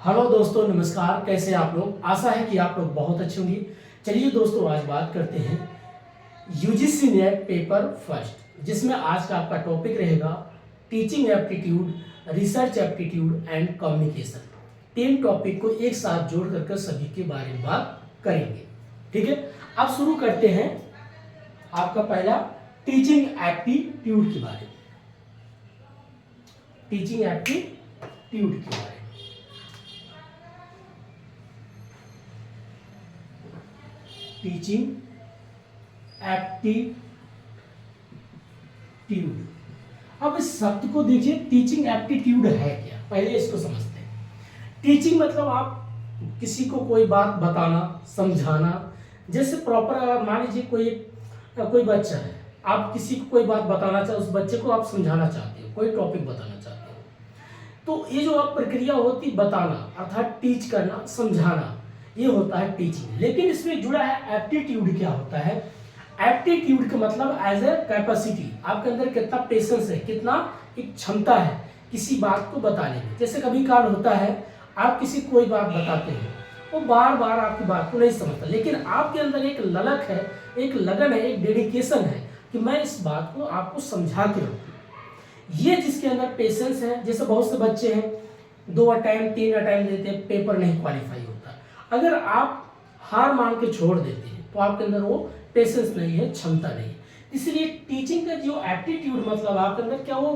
Hello दोस्तों, नमस्कार। कैसे हैं आप लोग? आशा है कि आप लोग बहुत अच्छे होंगे। चलिए दोस्तों, आज बात करते हैं यूजीसी नेट पेपर फर्स्ट, जिसमें आज का आपका टॉपिक रहेगा teaching aptitude, research aptitude and communication. तीन टॉपिक को एक साथ जोड़ करके सभी के बारे में बात करेंगे। ठीक है, अब शुरू करते हैं आपका पहला टीचिंग एप्टीट्यूड के बारे में। टीचिंग एप्टीट्यूड के बारे में टीचिंग एप्टीट्यूड। अब इस शब्द को देखिए, टीचिंग एप्टीट्यूड है क्या, पहले इसको समझते हैं। टीचिंग मतलब आप किसी को कोई बात बताना, समझाना। जैसे प्रॉपर मान लीजिए कोई बच्चा है, आप किसी को कोई बात बताना चाहते, उस बच्चे को आप समझाना चाहते हो, कोई टॉपिक बताना चाहते हो, तो ये जो आप प्रक्रिया होती बताना, अर्थात टीच करना, समझाना, ये होता है टीचिंग। लेकिन इसमें जुड़ा है एप्टीट्यूड। क्या होता है एप्टीट्यूड का मतलब? एज ए कैपेसिटी, आपके अंदर कितना पेशेंस है, कितना एक क्षमता है किसी बात को बताने में। जैसे कभी काल होता है, आप किसी कोई बात बताते हैं, वो बार बार आपकी बात को नहीं समझता, लेकिन आपके अंदर एक ललक है, एक लगन है, एक डेडिकेशन है कि मैं इस बात को आपको समझा के रखूँ। ये जिसके अंदर पेशेंस है। जैसे बहुत से बच्चे हैं, 2 अटेम्प्ट 3 अटेम्प्ट देते हैं, पेपर नहीं क्वालिफाई होता। अगर आप हार मान के छोड़ देते हैं तो आपके अंदर वो पेशेंस नहीं है, क्षमता नहीं है। इसलिए टीचिंग का जो एप्टीट्यूड मतलब आपके अंदर क्या वो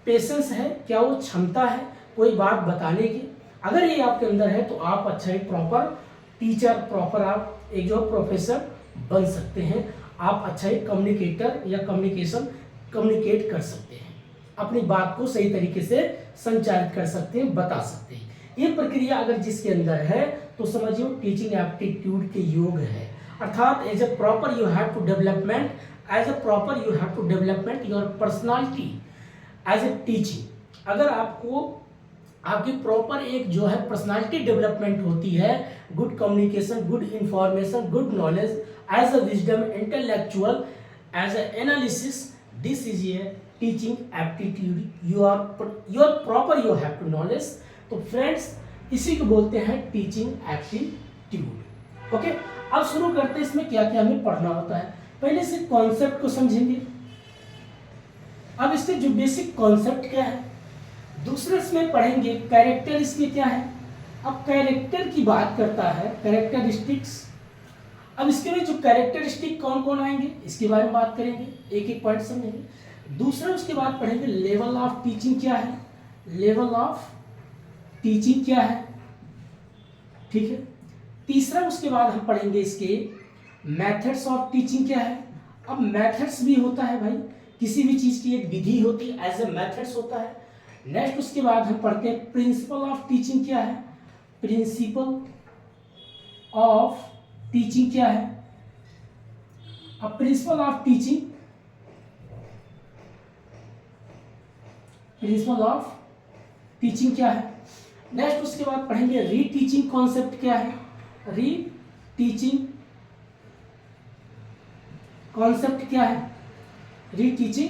पेशेंस है, क्या वो क्षमता है कोई बात बताने की। अगर ये आपके अंदर है तो आप अच्छा एक प्रॉपर टीचर, प्रॉपर आप एक जो प्रोफेसर बन सकते हैं। आप अच्छा एक कम्युनिकेटर या कम्युनिकेट कर सकते हैं, अपनी बात को सही तरीके से संचारित कर सकते हैं, बता सकते हैं। ये प्रक्रिया अगर जिसके अंदर है तो समझिए टीचिंग एप्टीट्यूड के योग है। अर्थात as a proper you have to development your personality as a teaching. अगर आपको आपकी प्रॉपर एक जो है पर्सनालिटी डेवलपमेंट होती है, good communication, good information, good knowledge, as a wisdom, intellectual, as a analysis, this is a teaching aptitude. You are proper, you have to knowledge. तो friends, इसी को बोलते हैं टीचिंग एप्टीट्यूड। ओके, अब शुरू करते हैं इसमें क्या क्या हमें पढ़ना होता है। पहले से कॉन्सेप्ट को समझेंगे। अब इसके जो बेसिक कॉन्सेप्ट क्या है, दूसरे इसमें पढ़ेंगे कैरेक्टर इसके क्या है। अब कैरेक्टर की बात करता है, कैरेक्टरिस्टिक्स। अब इसके में जो कैरेक्टरिस्टिक कौन कौन आएंगे इसके बारे में बात करेंगे, एक एक पॉइंट समझेंगे। दूसरा उसके बाद पढ़ेंगे लेवल ऑफ टीचिंग क्या है, लेवल ऑफ टीचिंग क्या है। ठीक है, तीसरा उसके बाद हम पढ़ेंगे इसके मेथड्स ऑफ टीचिंग क्या है। अब मेथड्स भी होता है भाई, किसी भी चीज की एक विधि होती है, एज ए मेथड्स होता है। नेक्स्ट उसके बाद हम पढ़ते हैं प्रिंसिपल ऑफ टीचिंग क्या है, प्रिंसिपल ऑफ टीचिंग क्या है। अब principle of teaching, principle of teaching क्या है। नेक्स्ट उसके बाद पढ़ेंगे री टीचिंग कॉन्सेप्ट क्या है, री टीचिंग कॉन्सेप्ट क्या है, री टीचिंग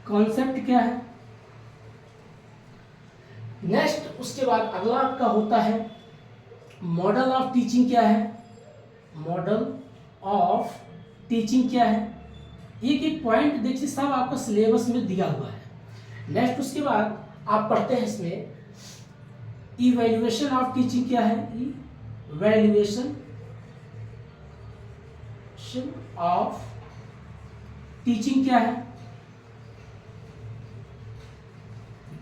कॉन्सेप्ट क्या है। नेक्स्ट उसके बाद अगला आपका होता है मॉडल ऑफ टीचिंग क्या है, मॉडल ऑफ टीचिंग क्या है। एक एक पॉइंट देखिए, सब आपका सिलेबस में दिया हुआ है। नेक्स्ट उसके बाद आप पढ़ते हैं इसमें इवैल्यूएशन ऑफ टीचिंग क्या है, इवैल्यूएशन ऑफ टीचिंग क्या है।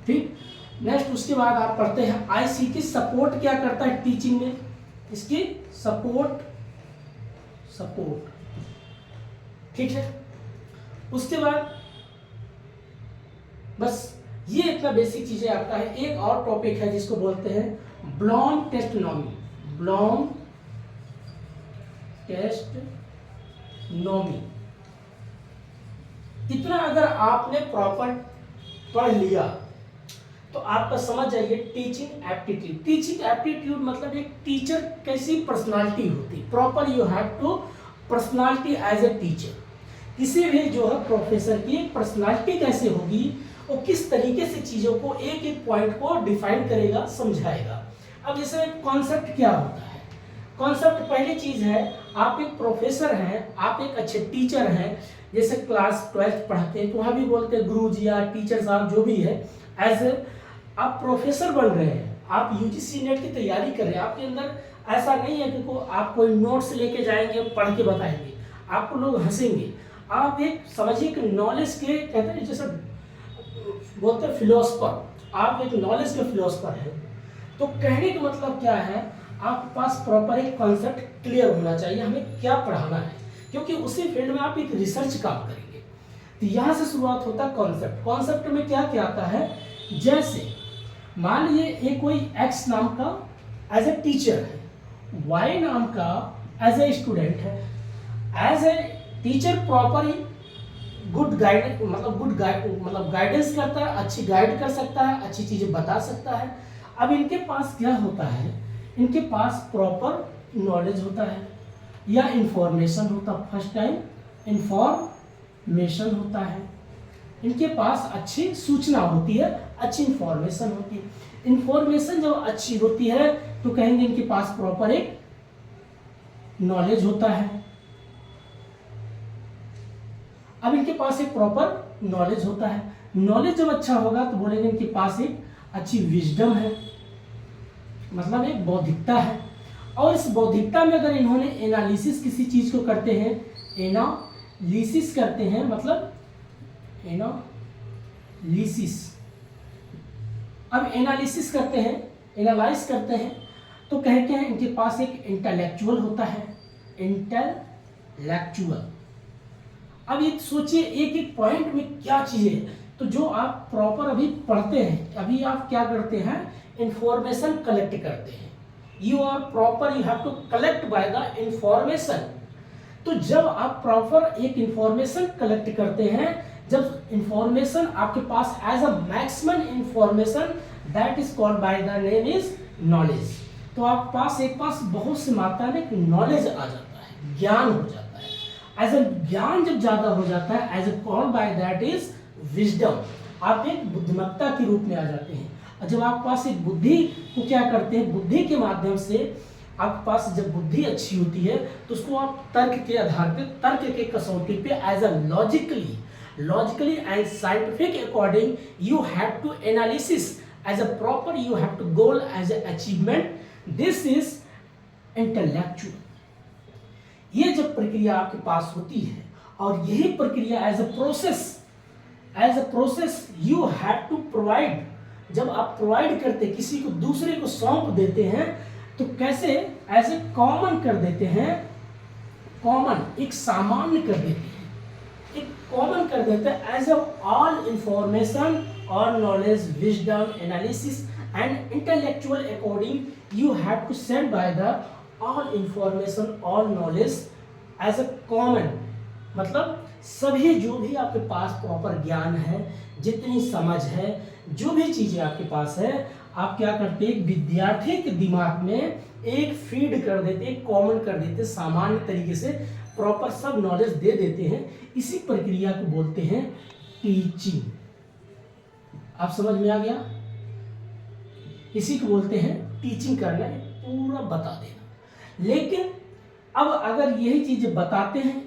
ठीक, नेक्स्ट उसके बाद आप पढ़ते हैं आईसीटी सपोर्ट क्या करता है टीचिंग में, इसकी सपोर्ट। ठीक है, उसके बाद बस ये इतना बेसिक चीजें आपका है। एक और टॉपिक है जिसको बोलते हैं ब्लॉम टेस्टोनॉमी, ब्लॉम टेस्टोनॉमी। इतना अगर आपने प्रॉपर पढ़ लिया तो आपका समझ जाइए टीचिंग एप्टीट्यूड। टीचिंग एप्टीट्यूड मतलब एक टीचर कैसी पर्सनालिटी होती, proper you have to personality as a teacher. किसी भी जो है प्रोफेसर की पर्सनालिटी कैसे होगी, वो किस तरीके से चीज़ों को एक एक पॉइंट को डिफाइन करेगा, समझाएगा। अब जैसे कॉन्सेप्ट क्या होता है, कॉन्सेप्ट पहली चीज है, आप एक प्रोफेसर हैं, आप एक अच्छे टीचर हैं, जैसे क्लास 12th पढ़ाते हैं तो वहाँ भी बोलते हैं गुरु जी या टीचर साहब जो भी है, एज ए आप प्रोफेसर बन रहे हैं, आप यूजीसी नेट की तैयारी कर रहे हैं, आपके अंदर ऐसा नहीं है कि आप कोई नोट्स लेके जाएंगे पढ़ के बताएंगे, आपको लोग हंसेंगे, आप एक समझिए कि नॉलेज के कहते हैं जैसे बोलते हैं फिलोसफर, आप एक नॉलेज के फिलोसफर हैं। तो कहने का मतलब क्या है, आपके पास प्रॉपर एक कॉन्सेप्ट क्लियर होना चाहिए हमें क्या पढ़ाना है, क्योंकि उसी फील्ड में आप एक रिसर्च काम करेंगे। तो यहाँ से शुरुआत होता है कॉन्सेप्ट। कॉन्सेप्ट में क्या क्या आता है, जैसे मान लीजिए एक कोई एक्स नाम का एज ए टीचर है, वाई नाम का एज ए स्टूडेंट है। As a teacher proper good guide मतलब गाइडेंस करता है, अच्छी गाइड कर सकता है, अच्छी चीजें बता सकता है। अब इनके पास क्या होता है, इनके पास प्रॉपर नॉलेज होता है या इंफॉर्मेशन होता, फर्स्ट टाइम इंफॉर्मेशन होता है, इनके पास अच्छी सूचना होती है, अच्छी इंफॉर्मेशन होती है। इंफॉर्मेशन जब अच्छी होती है तो कहेंगे इनके पास प्रॉपर एक नॉलेज होता है। अब इनके पास एक प्रॉपर नॉलेज होता है, नॉलेज जब अच्छा होगा तो बोलेंगे इनके पास एक अच्छी विजडम है, मतलब एक बौद्धिकता है। और इस बौद्धिकता में अगर इन्होंने एनालिसिस किसी चीज को करते हैं, एनालिसिस करते हैं, मतलब एनालिसिस, अब एनालिसिस करते हैं, एनालाइज करते हैं, तो कहते हैं इनके पास एक इंटेलेक्चुअल होता है, इंटेलेक्चुअल। अब ये सोचिए एक एक पॉइंट में क्या चीजें, तो जो आप प्रॉपर अभी पढ़ते हैं, अभी आप क्या करते हैं, इंफॉर्मेशन कलेक्ट करते हैं, you are proper, you have to collect by the information. तो जब आप प्रॉपर एक इंफॉर्मेशन कलेक्ट करते हैं, जब इंफॉर्मेशन आपके पास as a maximum information, that is called by the name is knowledge. तो आप पास एक पास बहुत सी मात्रा में नॉलेज आ जाता है, ज्ञान हो जाता है। एज अ ज्ञान जब ज्यादा हो जाता है, as a called by that is wisdom, आप एक बुद्धिमत्ता के रूप में आ जाते हैं। और जब आपके पास एक बुद्धि को क्या करते हैं, बुद्धि के माध्यम से आपके पास जब बुद्धि अच्छी होती है तो उसको आप तर्क के आधार पे, तर्क के कसौटी पे as a logically and scientific according you have to analysis as a proper, you have to goal as a achievement, this is intellectual. ये जब प्रक्रिया आपके पास होती है और यही प्रक्रिया as a process you have to provide, जब आप प्रोवाइड करते किसी को, दूसरे को सौंप देते हैं, तो कैसे एज ए कॉमन कर देते हैं, कॉमन एक सामान्य कर देते हैं, एक कॉमन कर देते हैं एज अ ऑल इंफॉर्मेशन और knowledge, wisdom, analysis and intellectual according you have to set by the all information all knowledge as a common, मतलब सभी जो भी आपके पास प्रॉपर ज्ञान है, जितनी समझ है, जो भी चीजें आपके पास है, आप क्या करते हैं, विद्यार्थी के दिमाग में एक फीड कर देते, एक कॉमन कर देते, सामान्य तरीके से प्रॉपर सब नॉलेज दे देते हैं। इसी प्रक्रिया को बोलते हैं टीचिंग। आप समझ में आ गया, इसी को बोलते हैं टीचिंग करना, पूरा बता देना। लेकिन अब अगर यही चीजें बताते हैं,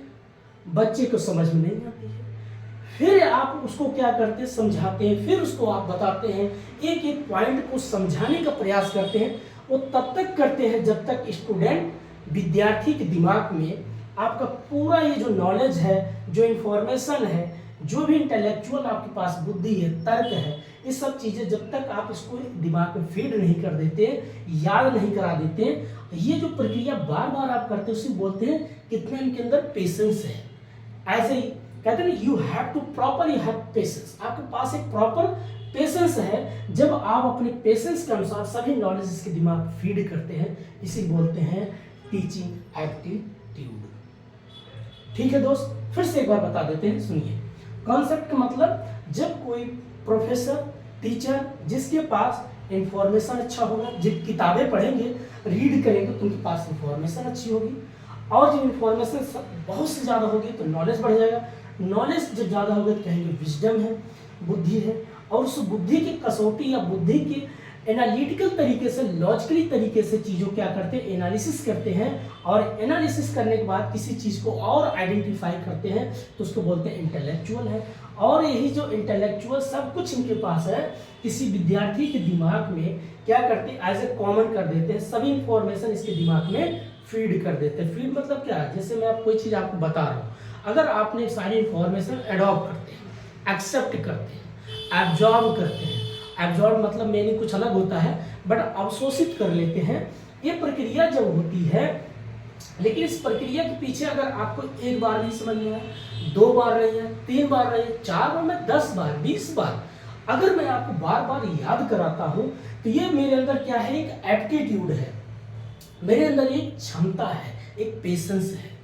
बच्चे को समझ में नहीं आती है, फिर आप उसको क्या करते हैं, समझाते हैं, फिर उसको आप बताते हैं, एक एक पॉइंट को समझाने का प्रयास करते हैं। वो तब तक करते हैं जब तक स्टूडेंट, विद्यार्थी के दिमाग में आपका पूरा ये जो नॉलेज है, जो इंफॉर्मेशन है, जो भी इंटेलेक्चुअल आपके पास बुद्धि है, तर्क है, ये सब चीज़ें जब तक आप इसको दिमाग में फीड नहीं कर देते, याद नहीं करा देते, ये जो प्रक्रिया बार बार आप करते हैं, उसे बोलते हैं कितना इनके अंदर पेशेंस है। ऐसे ही कहते हैं you have to proper, you have patience, आपके पास एक प्रॉपर पेशेंस है। जब आप अपने पेशेंस के अनुसार सभी नॉलेज इसके दिमाग फीड करते हैं, इसी बोलते हैं टीचिंग एप्टीट्यूड। ठीक है दोस्त, फिर से एक बार बता देते हैं, सुनिए। कॉन्सेप्ट का मतलब जब कोई प्रोफेसर, टीचर, जिसके पास इंफॉर्मेशन अच्छा होगा, जब किताबें पढ़ेंगे, रीड करेंगे, तो उनके पास इंफॉर्मेशन अच्छी होगी, और जब इंफॉर्मेशन बहुत से ज़्यादा होगी तो नॉलेज बढ़ जाएगा। नॉलेज जब ज़्यादा होगा तो कहेंगे विजडम है, बुद्धि है, और उस बुद्धि की कसौटी या बुद्धि के एनालिटिकल तरीके से, लॉजिकली तरीके से चीज़ों क्या करते हैं, एनालिसिस करते हैं, और एनालिसिस करने के बाद किसी चीज़ को और आइडेंटिफाई करते हैं, तो उसको बोलते हैं इंटेलेक्चुअल है। और यही जो इंटेलेक्चुअल सब कुछ इनके पास है, किसी विद्यार्थी के दिमाग में क्या करते हैं, एज ए कॉमन कर देते हैं, सभी इंफॉर्मेशन इसके दिमाग में फीड कर देते हैं। फीड मतलब क्या है, जैसे मैं कोई चीज़ आपको बता रहा हूँ, अगर आपने सारी इंफॉर्मेशन एडॉप्ट करते हैं, एक्सेप्ट करते हैं, एब्जॉर्ब करते हैं, एब्जॉर्ब मतलब मीनिंग कुछ अलग होता है, बट अवशोषित कर लेते हैं, ये प्रक्रिया जब होती है, लेकिन इस प्रक्रिया के पीछे अगर आपको एक बार नहीं समझ में आया, 2 बार नहीं है, 3 बार नहीं है, 4 बार में 10 बार 20 बार अगर मैं आपको बार बार याद कराता हूं, तो ये मेरे अंदर क्या है, एक एप्टीट्यूड है, मेरे अंदर एक क्षमता है, एक पेशेंस है।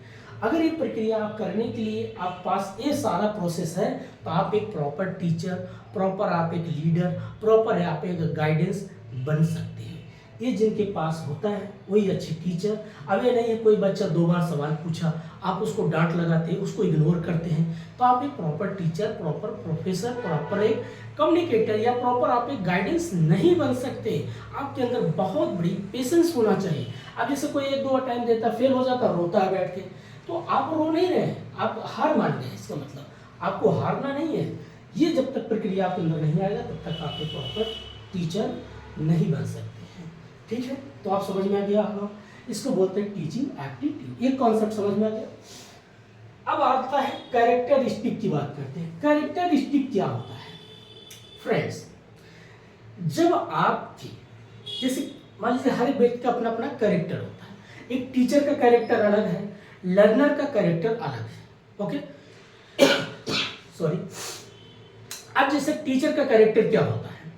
अगर ये प्रक्रिया आप करने के लिए आप पास ये सारा प्रोसेस है, तो आप एक प्रॉपर टीचर, प्रॉपर आप एक लीडर, प्रॉपर आप एक गाइडेंस बन सकते हैं। ये जिनके पास होता है वही अच्छे टीचर। अब ये नहीं है कोई बच्चा 2 बार सवाल पूछा, आप उसको डांट लगाते हैं, उसको इग्नोर करते हैं, तो आप एक proper teacher, proper professor, proper एक कम्युनिकेटर या प्रॉपर आप एक गाइडेंस नहीं बन सकते। आपके अंदर बहुत बड़ी पेशेंस होना चाहिए। अब जैसे कोई 1-2 टाइम देता, फेल हो जाता, रोता है बैठ के, तो आप रो नहीं रहे, आप हार मान रहे हैं। इसका मतलब आपको हारना नहीं है। ये जब तक प्रक्रिया आपके अंदर नहीं आएगा, तब तक आप एक प्रॉपर टीचर नहीं बन सकते हैं। ठीक है, तो आप समझ में आ गया होगा, इसको बोलते हैं टीचिंग एप्टीट्यूड। एक कॉन्सेप्ट समझ में आ गया। अब आता है कैरेक्टरिस्टिक की बात करते हैं। कैरेक्टरिस्टिक क्या होता है फ्रेंड्स, जब आपकी जैसे मान लीजिए हर एक व्यक्ति का अपना अपना कैरेक्टर होता है। एक टीचर का कैरेक्टर अलग है, लर्नर का कैरेक्टर अलग है। Okay sorry. अब जैसे टीचर का कैरेक्टर क्या होता है,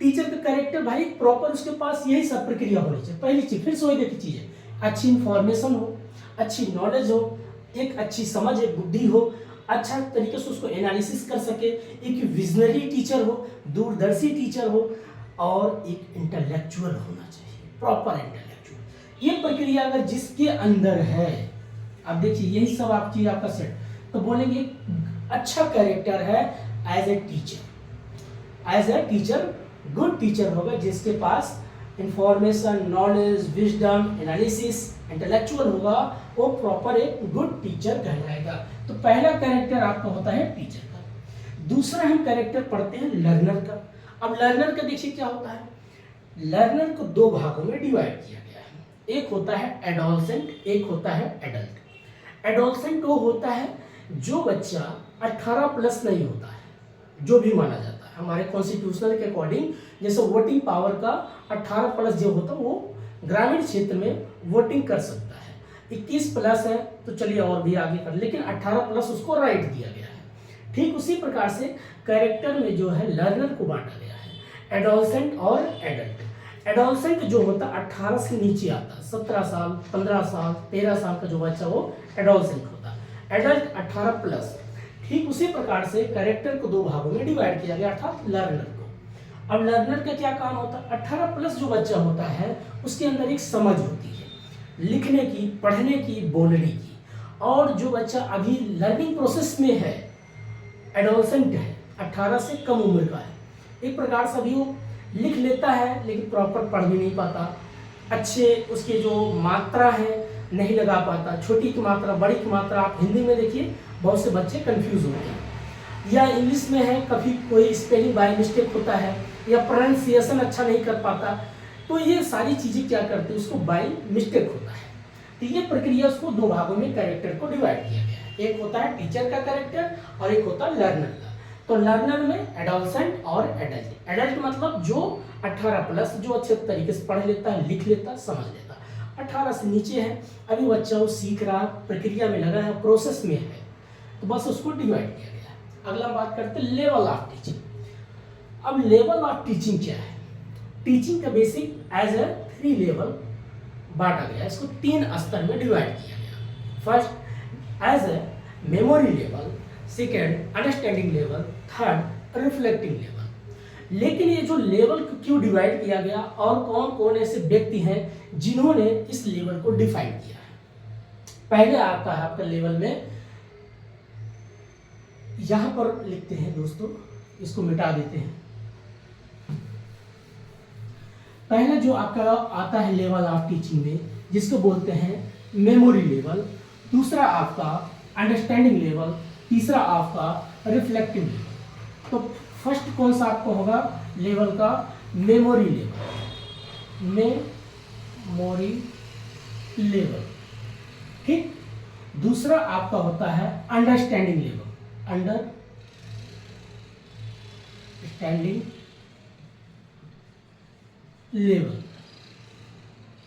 टीचर का कैरेक्टर भाई प्रॉपर उसके पास यही सब प्रक्रिया होनी चाहिए। पहली चीज, फिर से वही देखी चीज है, अच्छी इंफॉर्मेशन हो, अच्छी नॉलेज हो, एक अच्छी समझ, एक बुद्धि हो, अच्छा तरीके से उसको एनालिसिस कर सके, एक विजनरी टीचर हो, दूरदर्शी टीचर हो, और एक इंटेलेक्चुअल होना चाहिए, प्रॉपर इंटेलेक्चुअल। ये प्रक्रिया अगर जिसके अंदर है, अब देखिए यही सब आप चीज आपका सेट, तो बोलेंगे अच्छा कैरेक्टर है as a teacher. As a teacher good teacher होगा जिसके पास information, knowledge, wisdom, analysis, intellectual होगा, वो प्रॉपर एक गुड टीचर कहलाएगा। तो पहला कैरेक्टर आपका होता है टीचर का। दूसरा हम कैरेक्टर पढ़ते हैं लर्नर का। अब लर्नर का देखिए क्या होता है, लर्नर को 2 भागों में डिवाइड किया गया है। एक होता है एडोलसेंट, एक होता है एडल्ट। एडोलसेंट वो होता है जो बच्चा 18 प्लस नहीं होता है, जो भी माना जाता है हमारे कॉन्स्टिट्यूशनल के अकॉर्डिंग। जैसे वोटिंग पावर का 18 प्लस जो होता है वो ग्रामीण क्षेत्र में वोटिंग कर सकता है। 21 प्लस है तो चलिए और भी आगे कर, लेकिन 18 प्लस उसको राइट दिया गया है। ठीक उसी प्रकार से कैरेक्टर में जो है लर्नर को बांटा गया है, एडोलसेंट और एडल्ट। एडोलसेंट जो होता है 18 से नीचे आता है, 17 साल, 15 साल, 13 साल का जो बच्चा वो एडोलसेंट होता है। Adult 18 plus. ठीक उसी प्रकार से कैरेक्टर को 2 भागों में डिवाइड किया गया, अर्थात लर्नर को। अब लर्नर का क्या काम होता है, 18 प्लस जो बच्चा होता है उसके अंदर एक समझ होती है, लिखने की, पढ़ने की, बोलने की। और जो बच्चा अभी लर्निंग प्रोसेस में है, एडोलसेंट है, 18 से कम उम्र का है, एक प्रकार से अभी वो लिख लेता है लेकिन प्रॉपर पढ़ भी नहीं पाता, अच्छे उसके जो मात्रा है नहीं लगा पाता, छोटी की मात्रा, बड़ी की मात्रा। आप हिंदी में देखिए बहुत से बच्चे कंफ्यूज होते हैं, या इंग्लिश में है कभी कोई स्पेलिंग बाय मिस्टेक होता है, या प्रोनाउंसिएशन अच्छा नहीं कर पाता। तो ये सारी चीज़ें क्या करते हैं, उसको बाय मिस्टेक होता है। तो ये प्रक्रिया उसको 2 भागों में कैरेक्टर को डिवाइड किया गया है। एक होता है टीचर का कैरेक्टर और एक होता है लर्नर का। तो लर्नर में एडोलसेंट और एडल्ट। एडल्ट मतलब जो 18 प्लस, जो अच्छे तरीके से पढ़ लेता है, लिख लेता है, समझ लेता है। 18 से नीचे है, अभी बच्चा वो सीख रहा, प्रक्रिया में लगा है, प्रोसेस में है, तो बस उसको डिवाइड किया गया है। अगला बात करते हैं लेवल ऑफ टीचिंग। अब लेवल ऑफ टीचिंग क्या है, टीचिंग का बेसिक एज ए 3 लेवल बांटा गया, इसको 3 स्तर में डिवाइड किया गया। First as a memory level, second understanding level, third reflecting level. लेकिन ये जो लेवल को क्यों डिवाइड किया गया और कौन कौन ऐसे व्यक्ति हैं जिन्होंने इस लेवल को डिफाइन किया है। पहले आता है आपका लेवल में, यहां पर लिखते हैं दोस्तों, इसको मिटा देते हैं। पहला जो आपका आता है लेवल ऑफ टीचिंग में, जिसको बोलते हैं मेमोरी लेवल, दूसरा आपका अंडरस्टैंडिंग लेवल, तीसरा आपका रिफ्लेक्टिव लेवल। तो फर्स्ट कौन सा आपको होगा लेवल का? मेमोरी लेवल, मेमोरी लेवल, ठीक। दूसरा आपका होता है अंडरस्टैंडिंग लेवल, अंडरस्टैंडिंग लेवल।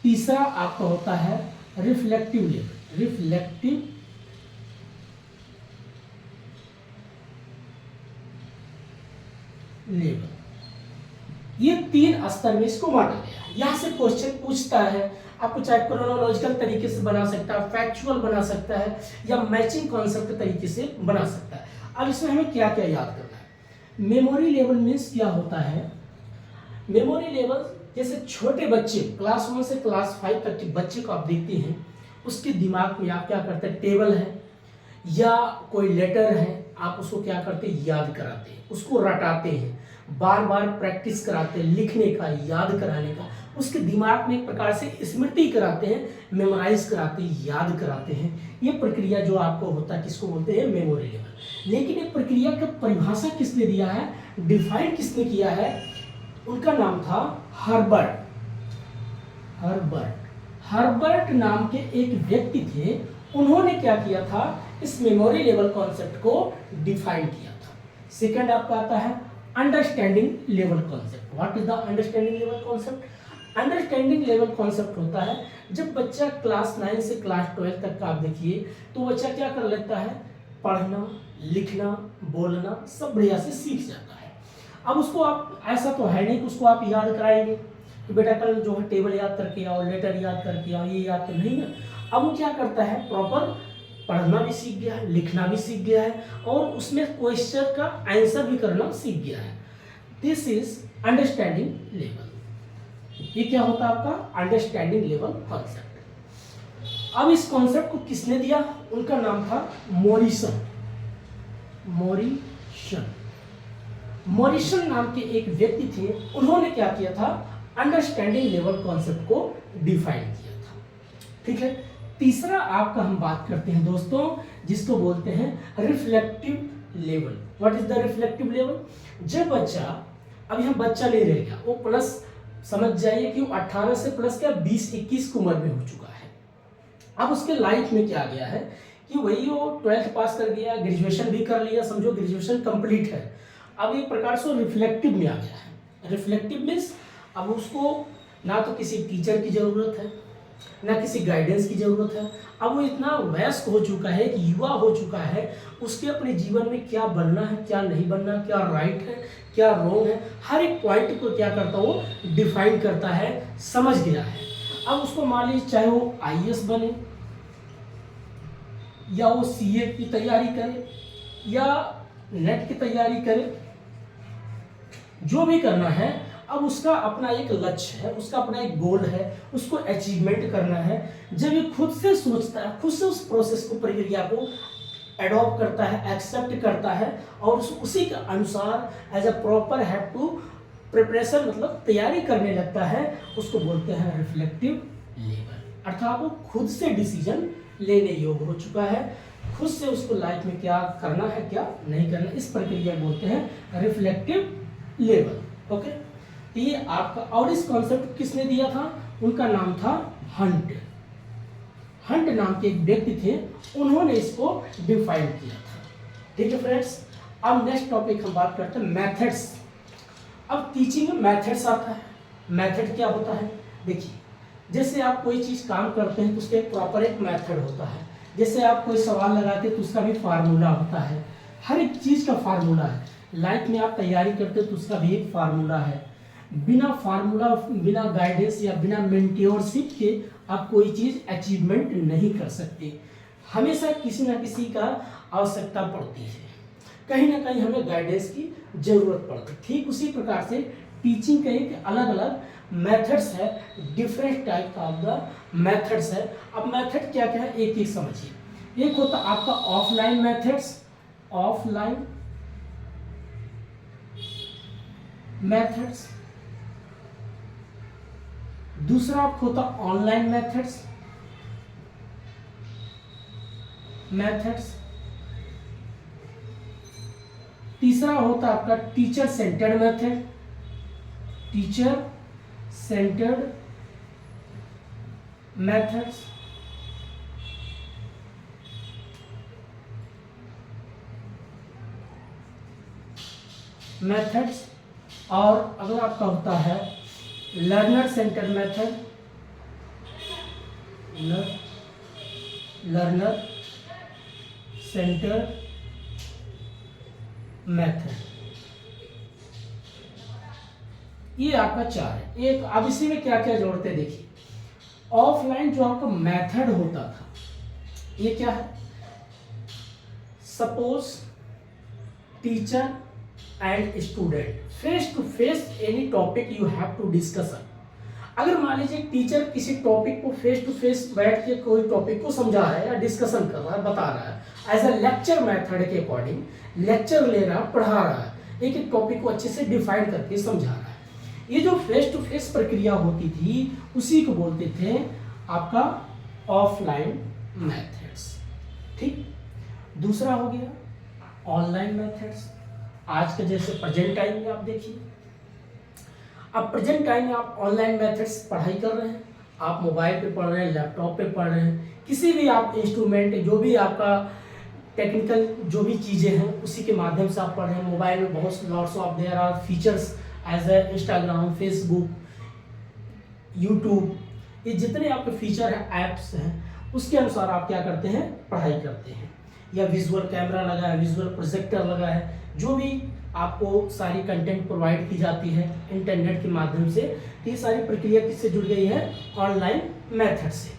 तीसरा आपका होता है रिफ्लेक्टिव लेवल, रिफ्लेक्टिव लेवल। ये 3 स्तर में इसको बांटा गया है। यहां से क्वेश्चन पूछता है आपको, चाहे क्रोनोलॉजिकल तरीके से बना सकता है, फैक्चुअल बना सकता है, या मैचिंग कॉन्सेप्ट तरीके से बना सकता है। अब इसमें हमें क्या क्या याद करना है? मेमोरी लेवल मीन्स क्या होता है? मेमोरी लेवल जैसे छोटे बच्चे क्लास 1 से क्लास 5 तक के बच्चे को आप देखते हैं, उसके दिमाग में आप क्या करते हैं, टेबल है या कोई लेटर है, आप उसको क्या करते हैं, याद कराते हैं, उसको रटाते हैं, बार बार प्रैक्टिस कराते हैं, लिखने का, याद कराने का, उसके दिमाग में एक प्रकार से स्मृति कराते हैं, मेमोराइज कराते हैं, याद कराते हैं। ये प्रक्रिया जो आपको होता है किसको बोलते हैं? Memory level. लेकिन ये प्रक्रिया का परिभाषा किसने दिया है, डिफाइन किसने किया है? उनका नाम था हर्बर्ट। हर्बर्ट नाम के एक व्यक्ति थे, उन्होंने क्या किया था, इस मेमोरी लेवल कॉन्सेप्ट को डिफाइन किया था। सेकंड आपका आता है understanding level concept. What is the understanding level concept? Understanding level concept होता है जब बच्चा क्लास 9 से क्लास 12 तक का आप देखिए, तो बच्चा क्या कर लेता है, पढ़ना, लिखना, बोलना सब बढ़िया से सीख जाता है। अब उसको आप, ऐसा तो है नहीं कि उसको आप याद कराएंगे कि बेटा कल जो है टेबल याद करके आओ, लेटर याद करके आओ, ये याद तो नहीं है। अब वो क्या करता है, प्रॉपर पढ़ना भी सीख गया है, लिखना भी सीख गया है, और उसमें क्वेश्चन का आंसर भी करना सीख गया है। This is understanding level. ये क्या होता है आपका? Understanding level concept. अब इस कॉन्सेप्ट को किसने दिया? उनका नाम था मॉरिसन। मॉरिसन नाम के एक व्यक्ति थे, उन्होंने क्या किया था, अंडरस्टैंडिंग लेवल कॉन्सेप्ट को डिफाइन किया था। ठीक है। तीसरा आपका हम बात करते हैं दोस्तों, जिसको बोलते हैं reflective level. What is the reflective level? जब बच्चा, अभी हम बच्चा नहीं रह गया, वो प्लस, समझ जाइए कि वो 18 से प्लस क्या 20-21 की उम्र में हो चुका है। अब उसके लाइफ में क्या गया है कि वही वो 12th पास कर गया, ग्रेजुएशन भी कर लिया, समझो ग्रेजुएशन कंप्लीट है। अब एक प्रकार से रिफ्लेक्टिव में आ गया है। रिफ्लेक्टिव मीन्स अब उसको ना तो किसी टीचर की जरूरत है, ना किसी गाइडेंस की जरूरत है। अब वो इतना वयस्क हो चुका है, कि युवा हो चुका है, उसके अपने जीवन में क्या बनना है, क्या नहीं बनना, क्या राइट है, क्या रॉन्ग है, हर एक पॉइंट को क्या करता है, वो डिफाइन करता है, समझ गया है। अब उसको मान लीजिए चाहे वो आईएएस बने, या वो सीए की तैयारी करे, या नेट की तैयारी करे, जो भी करना है, अब उसका अपना एक लक्ष्य है, उसका अपना एक गोल है, उसको अचीवमेंट करना है। जब ये खुद से सोचता है, खुद से उस प्रोसेस को, प्रक्रिया को एडॉप्ट करता है, एक्सेप्ट करता है, और उसी के अनुसार as a proper have to preparation, मतलब तैयारी करने लगता है, उसको बोलते हैं रिफ्लेक्टिव लेवल। अर्थात वो खुद से डिसीजन लेने योग्य हो चुका है, खुद से उसको लाइफ में क्या करना है, क्या नहीं करना, इस प्रक्रिया को बोलते हैं रिफ्लेक्टिव लेवल। ओके, ये आपका, और इस कॉन्सेप्ट किसने दिया था? उनका नाम था हंट। हंट नाम के एक व्यक्ति थे, उन्होंने इसको डिफाइन किया था। ठीक है फ्रेंड्स, अब नेक्स्ट टॉपिक हम बात करते हैं मेथड्स। अब टीचिंग में मेथड्स आता है। मेथड क्या होता है? देखिए, जैसे आप कोई चीज काम करते हैं तो उसका एक प्रॉपर एक मेथड होता है। जैसे आप कोई सवाल लगाते हैं तो उसका भी फार्मूला होता है, हर एक चीज का फार्मूला है। लाइफ में आप तैयारी करते हो तो उसका भी एक फार्मूला है। बिना फार्मूला, बिना गाइडेंस या बिना मेंटोरशिप के आप कोई चीज अचीवमेंट नहीं कर सकते। हमेशा किसी ना किसी का आवश्यकता पड़ती है, कहीं ना कहीं हमें गाइडेंस की जरूरत पड़ती है। ठीक उसी प्रकार से टीचिंग के एक अलग अलग मेथड्स है, different type of the methods है। अब मेथड क्या क्या है, एक एक समझिए। एक होता आपका ऑफलाइन मेथड्स, ऑफलाइन मेथड्स, दूसरा आपको होता ऑनलाइन मेथड्स। तीसरा होता आपका टीचर सेंटर्ड मेथड्स। और अगला आपका होता है लर्नर सेंटर मेथड। ये आपका 4 है। एक अब इसी में क्या क्या जोड़ते हैं देखिए। ऑफलाइन जो आपका मेथड होता था, ये क्या है? Suppose teacher and student face to face any topic you have to discuss. अगर मान लीजिए टीचर किसी टॉपिक को फेस टू फेस बैठ के कोई टॉपिक को समझा रहा है या डिस्कशन कर रहा है, बता रहा है, एज अ लेक्चर मेथड के अकॉर्डिंग लेक्चर ले रहा, पढ़ा रहा है, एक एक टॉपिक को अच्छे से डिफाइन करके समझा रहा है। ये जो फेस टू फेस प्रक्रिया होती थी उसी को बोलते थे आपका ऑफलाइन मेथड्स। ठीक। दूसरा हो गया ऑनलाइन मेथड्स। आज के जैसे प्रेजेंट टाइम में आप देखिए, अब प्रेजेंट टाइम में आप ऑनलाइन मेथड्स पढ़ाई कर रहे हैं, आप मोबाइल पे पढ़ रहे हैं, लैपटॉप पे पढ़ रहे हैं, किसी भी आप इंस्ट्रूमेंट जो भी आपका टेक्निकल जो भी चीज़ें हैं उसी के माध्यम से आप पढ़ रहे हैं। मोबाइल में बहुत lots of there are features as a Instagram, Facebook, YouTube, ये जितने आपके फीचर हैं, ऐप्स हैं, उसके अनुसार आप क्या करते हैं? पढ़ाई करते हैं। या विजुअल कैमरा लगा है, विजुअल प्रोजेक्टर लगा है, जो भी आपको सारी कंटेंट प्रोवाइड की जाती है इंटरनेट के माध्यम से। ये सारी प्रक्रिया किससे जुड़ गई है? ऑनलाइन मेथड से।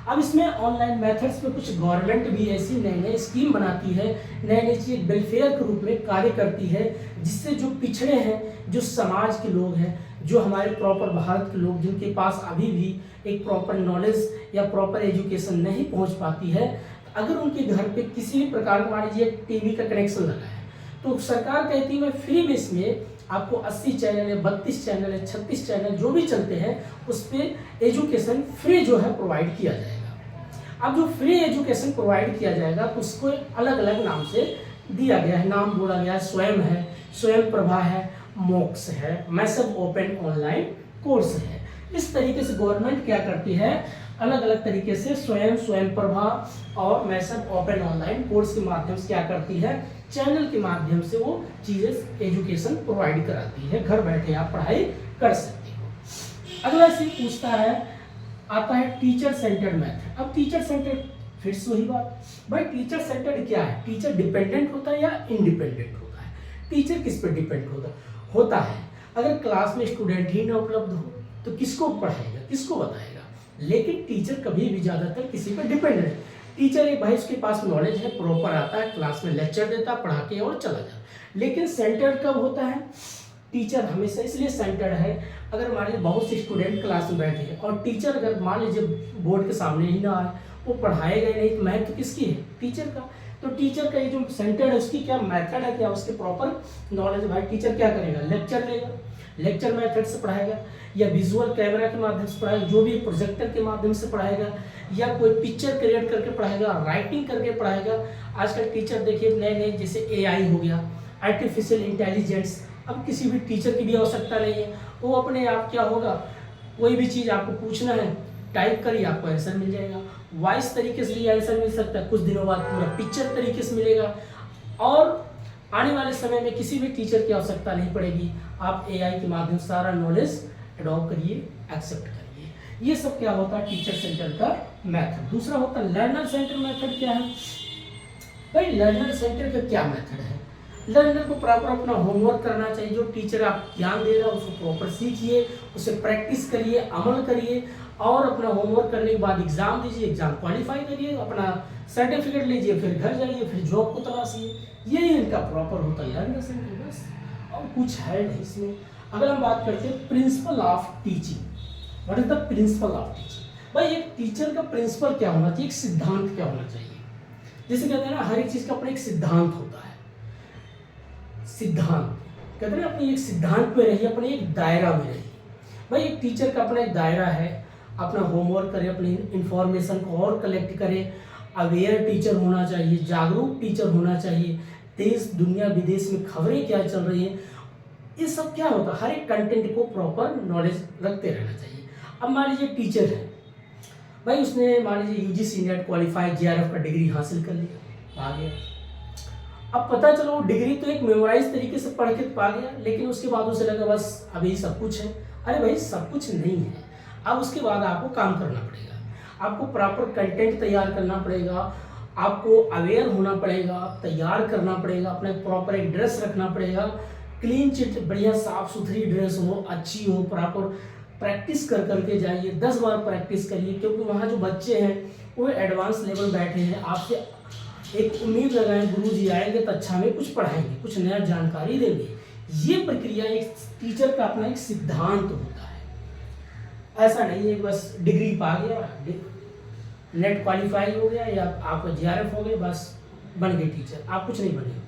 अब इसमें ऑनलाइन मेथड्स में कुछ गवर्नमेंट भी ऐसी नई नई स्कीम बनाती है, नई नई चीज वेलफेयर के रूप में कार्य करती है, जिससे जो पिछड़े हैं, जो समाज के लोग हैं, जो हमारे प्रॉपर भारत के लोग जिनके पास अभी भी एक प्रॉपर नॉलेज या प्रॉपर एजुकेशन नहीं पहुंच पाती है, अगर उनके घर पे किसी भी प्रकार का मान लीजिए टीवी का कनेक्शन लगा है, तो सरकार कहती है मैं फ्री में इसमें आपको 80 चैनल है, 32 चैनल है, 36 चैनल जो भी चलते हैं उस पर एजुकेशन फ्री जो है प्रोवाइड किया जाएगा। अब जो फ्री एजुकेशन प्रोवाइड किया जाएगा तो उसको अलग अलग नाम से दिया गया है, नाम बोला गया है, स्वयं है, स्वयं प्रभा है, मोक्ष है, मैसअप ओपन ऑनलाइन कोर्स है। इस तरीके से गवर्नमेंट क्या करती है? अलग अलग तरीके से स्वयं प्रभा और मैसअप ओपन ऑनलाइन कोर्स के माध्यम से क्या करती है? चैनल के माध्यम से वो चीजें एजुकेशन प्रोवाइड कराती है, घर बैठे आप पढ़ाई कर सकते हो। अगला से पूछता है, आता है टीचर सेंटर्ड मेथड। अब टीचर सेंटर्ड फिर से वही बात, भाई टीचर सेंटर्ड क्या है? टीचर डिपेंडेंट होता है या इंडिपेंडेंट होता है? टीचर किस पर डिपेंड होता है? अगर क्लास में स्टूडेंट ही ना उपलब्ध हो तो किसको पढ़ाएगा, किसको बताएगा? लेकिन टीचर कभी भी ज्यादातर किसी पर डिपेंडेंट है। टीचर एक भाई उसके पास नॉलेज है, प्रॉपर आता है, क्लास में लेक्चर देता, पढ़ा के और चला जाता। लेकिन सेंटर्ड कब होता है? टीचर हमेशा इसलिए सेंटर्ड है, अगर मान लीजिए बहुत से स्टूडेंट क्लास में बैठे हैं और टीचर अगर मान लीजिए बोर्ड के सामने ही ना आए, वो पढ़ाएगा ही नहीं, तो महत्व किसकी है? टीचर का। तो टीचर का ये जो सेंटर्ड है उसकी क्या मेथड है, क्या उसके प्रॉपर नॉलेज? भाई टीचर क्या करेगा? लेक्चर लेगा, लेक्चर मेथड से पढ़ाएगा, या विजुअल कैमरा के माध्यम से पढ़ाएगा, जो भी प्रोजेक्टर के माध्यम से पढ़ाएगा, या कोई पिक्चर क्रिएट करके पढ़ाएगा, राइटिंग करके पढ़ाएगा। आजकल टीचर देखिए नए नए जैसे AI हो गया, आर्टिफिशियल इंटेलिजेंस, अब किसी भी टीचर की भी आवश्यकता नहीं है, वो अपने आप क्या होगा, कोई भी चीज़ आपको पूछना है टाइप करिए, आपको आंसर मिल जाएगा। वॉइस तरीके से भी आंसर मिल सकता है, कुछ दिनों बाद पूरा पिक्चर तरीके से मिलेगा, और आने वाले समय में किसी भी टीचर की आवश्यकता नहीं पड़ेगी। आप AI के माध्यम से सारा नॉलेज अडॉप्ट करिए, एक्सेप्ट करिए। ये सब क्या होता है? टीचर सेंटर का मेथड। दूसरा होता है लर्नर सेंटर मेथड। क्या है भाई? लर्नर सेंटर का क्या मेथड है? लर्नर को प्रॉपर अपना होमवर्क करना चाहिए, जो टीचर आप ज्ञान दे रहा है उसको प्रॉपर सीखिए, उसे प्रैक्टिस करिए, अमल करिए, और अपना होमवर्क करने के बाद एग्जाम दीजिए, एग्जाम क्वालिफाई करिए, अपना सर्टिफिकेट लीजिए, फिर घर जाइए, फिर जॉब को तलाशिए। यही इनका प्रॉपर होता है लर्नर सेंटर, बस और कुछ है नहीं इसमें। अगर हम बात करते हैं principle of teaching, what is the principle of teaching? भाई एक टीचर का प्रिंसिपल क्या होना चाहिए, एक सिद्धांत क्या होना चाहिए? जैसे कहते हैं ना, हर एक चीज का अपना एक सिद्धांत होता है। सिद्धांत कहते हैं अपने एक सिद्धांत में रहिए, अपने एक दायरा में रहिए। भाई एक टीचर का अपना एक दायरा है, अपना होमवर्क करे, अपनी इंफॉर्मेशन को और कलेक्ट करे, अवेयर टीचर होना चाहिए, जागरूक टीचर होना चाहिए, देश दुनिया विदेश में खबरें क्या चल रही हैं, ये सब क्या होता है, हर एक कंटेंट को प्रॉपर नॉलेज रखते रहना चाहिए। अब मान लीजिए टीचर है भाई, उसने मान लीजिए यूजीसी नेट क्वालिफाइड जेआरएफ का डिग्री हासिल कर लिया, आ गया। अब पता चलो वो डिग्री तो एक मेमोराइज तरीके से पढ़ के पा गया, लेकिन उसके बाद उसे लगा बस अभी सब कुछ है। अरे भाई सब कुछ नहीं है, अब उसके बाद आपको काम करना पड़ेगा, आपको प्रॉपर कंटेंट तैयार करना पड़ेगा, आपको अवेयर होना पड़ेगा, तैयार करना पड़ेगा, अपने प्रॉपर एक ड्रेस रखना पड़ेगा, क्लीन चिट बढ़िया साफ सुथरी ड्रेस हो, अच्छी हो, प्रॉपर प्रैक्टिस कर करके जाइए, 10 बार प्रैक्टिस करिए, क्योंकि वहाँ जो बच्चे हैं वो एडवांस लेवल बैठे हैं, आपसे एक उम्मीद लगाएं गुरु जी आएंगे तो अच्छा हमें कुछ पढ़ाएंगे, कुछ नया जानकारी देंगे। ये प्रक्रिया एक टीचर का अपना एक सिद्धांत होता है। ऐसा नहीं है बस डिग्री पा गया, नेट क्वालिफाई हो गया या आपका जेआरएफ हो गया, बस बन गए टीचर, आप कुछ नहीं बने।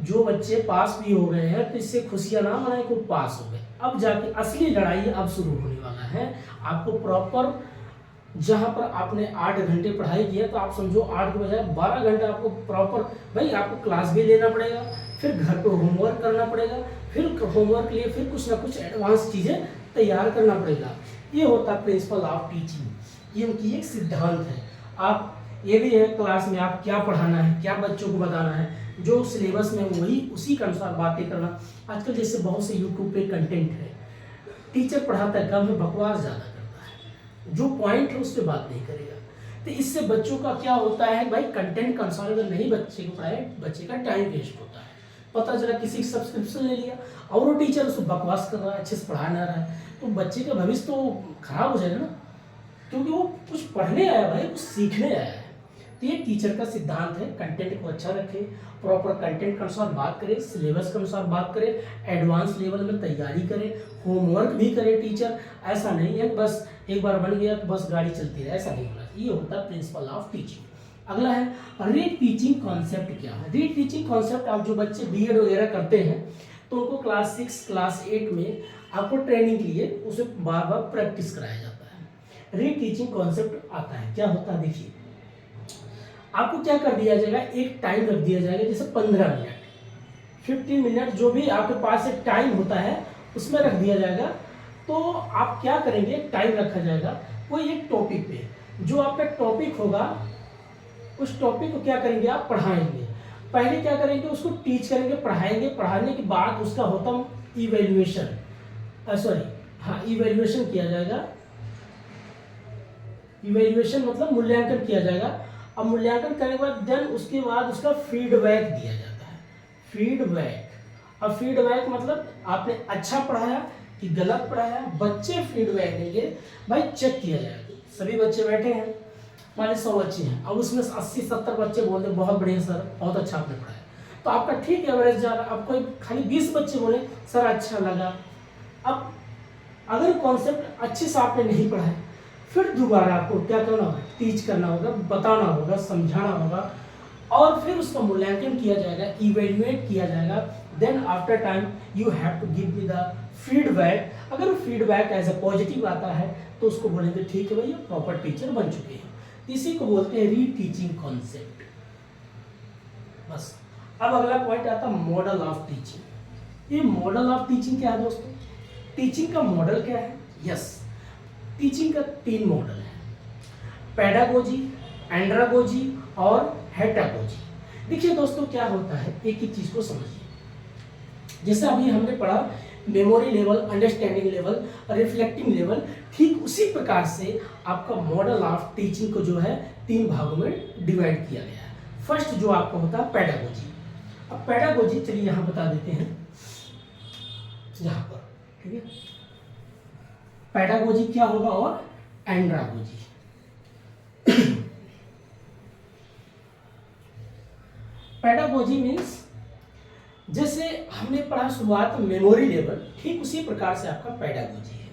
जो बच्चे पास भी हो गए हैं तो इससे खुशियां ना मनाएं को पास हो गए, अब जाके असली लड़ाई अब शुरू होने वाला है। आपको प्रॉपर, जहाँ पर आपने 8 घंटे पढ़ाई किया तो आप समझो 8 के बजाय 12 घंटे आपको प्रॉपर, भाई आपको क्लास भी लेना पड़ेगा, फिर घर पे होमवर्क करना पड़ेगा, फिर होमवर्क के लिए फिर कुछ ना कुछ एडवांस चीज़ें तैयार करना पड़ेगा। ये होता है प्रिंसिपल ऑफ टीचिंग, ये उनकी एक सिद्धांत है। आप ये भी है क्लास में आप क्या पढ़ाना है, क्या बच्चों को बताना है, जो सिलेबस में वही उसी के अनुसार बातें करना। आजकल जैसे बहुत से यूट्यूब पे कंटेंट है, टीचर पढ़ाता है कम है, बकवास ज़्यादा करता है, जो पॉइंट है उस पर बात नहीं करेगा। तो इससे बच्चों का क्या होता है भाई, कंटेंट के अनुसार अगर नहीं बच्चे को पढ़ाए, बच्चे का टाइम वेस्ट होता है। पता चला किसी का सब्सक्रिप्शन ले लिया और वो टीचर उसको बकवास कर रहा है, अच्छे से पढ़ा ना रहा है, तो बच्चे का भविष्य तो खराब हो जाएगा ना, क्योंकि वो कुछ पढ़ने आया भाई, कुछ सीखने आया है। तो ये टीचर का सिद्धांत है, कंटेंट को अच्छा रखें, प्रॉपर कंटेंट के अनुसार बात करें, सिलेबस के अनुसार बात करें, एडवांस लेवल में तैयारी करें, होमवर्क भी करें टीचर। ऐसा नहीं है बस एक बार बन गया तो बस गाड़ी चलती रहे, ऐसा नहीं होना चाहिए। ये होता है प्रिंसिपल ऑफ टीचिंग। अगला है री टीचिंग कॉन्सेप्ट। क्या है री टीचिंग कॉन्सेप्ट? आप जो बच्चे बीएड वगैरह करते हैं तो उनको क्लास 6 क्लास 8 में आपको ट्रेनिंग के लिए उसे बार बार प्रैक्टिस कराया जाता है। री टीचिंग कॉन्सेप्ट आता है, क्या होता है देखिए, आपको क्या कर दिया जाएगा, एक टाइम रख दिया जाएगा, जैसे 15 मिनट 15 मिनट जो भी आपके पास एक टाइम होता है उसमें रख दिया जाएगा। तो आप क्या करेंगे, टाइम रखा जाएगा कोई एक टॉपिक पे, जो आपका टॉपिक होगा उस टॉपिक को क्या करेंगे आप पढ़ाएंगे। पहले क्या करेंगे, उसको टीच करेंगे, पढ़ाएंगे, पढ़ाने के बाद उसका होता इवेल्युएशन, इवेल्युएशन किया जाएगा। इवेल्युएशन मतलब मूल्यांकन किया जाएगा। अब मूल्यांकन करने के बाद देन उसके बाद उसका फीडबैक दिया जाता है। फीडबैक, अब फीडबैक मतलब आपने अच्छा पढ़ाया कि गलत पढ़ाया, बच्चे फीडबैक देंगे, भाई चेक किया जाएगा। सभी बच्चे बैठे हैं, मान लीजिए 100 बच्चे हैं, अब उसमें 80-70 बच्चे बोलते बहुत बढ़िया सर, बहुत अच्छा आपने पढ़ाया, तो आपका ठीक एवरेज जा रहा है। अब कोई खाली 20 बच्चे बोले सर अच्छा लगा। अब अगर कॉन्सेप्ट अच्छे से आपने नहीं पढ़ाया, फिर दोबारा आपको क्या करना होगा, टीच करना होगा, बताना होगा, समझाना होगा, और फिर उसका मूल्यांकन किया जाएगा, इवेल्युएट किया जाएगा। Then after time you have to give me the feedback. अगर फीडबैक एज अ पॉजिटिव आता है तो उसको बोलेंगे ठीक है भैया प्रॉपर टीचर बन चुके हैं। इसी को बोलते हैं री टीचिंग कॉन्सेप्ट। बस अब अगला पॉइंट आता है मॉडल ऑफ टीचिंग। ये मॉडल ऑफ टीचिंग क्या है दोस्तों, टीचिंग का मॉडल क्या है? यस, टीचिंग का 3 मॉडल है, पेडागोजी, एंड्रागोजी और हेटागोजी। देखिए दोस्तों क्या होता है, एक ही चीज को समझिए। जैसे अभी हमने पढ़ा memory level, understanding level, reflecting level, ठीक उसी प्रकार से आपका मॉडल ऑफ टीचिंग को जो है 3 भागों में डिवाइड किया गया है। फर्स्ट जो आपका होता है पेडागोजी। अब पेडागोजी चलिए यहाँ बता देते हैं, यहाँ पर ठीक है, पेडागोजी क्या होगा और एंड्रागोजी। पेडागोजी मीन्स जैसे हमने पढ़ा शुरुआत मेमोरी लेवल, ठीक उसी प्रकार से आपका पेडागोजी है।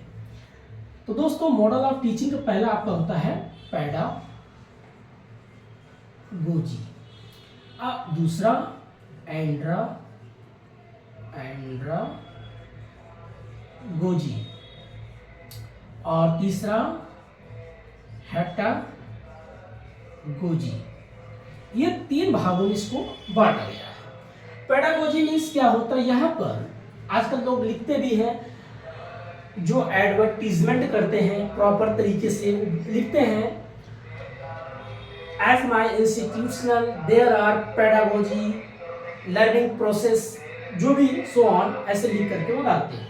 तो दोस्तों मॉडल ऑफ टीचिंग का पहला आपका होता है पेडागोजी, दूसरा एंड्रागोजी, और तीसरा हैप्टागोजी। ये 3 भागों में इसको बांटा गया है। पेडागोजी मीन्स क्या होता है, यहाँ पर आजकल लोग लिखते भी हैं, जो एडवर्टीजमेंट करते हैं प्रॉपर तरीके से लिखते हैं, as my institutional there are pedagogy learning process, जो भी सो ऑन ऐसे लिख करके वो डालते हैं।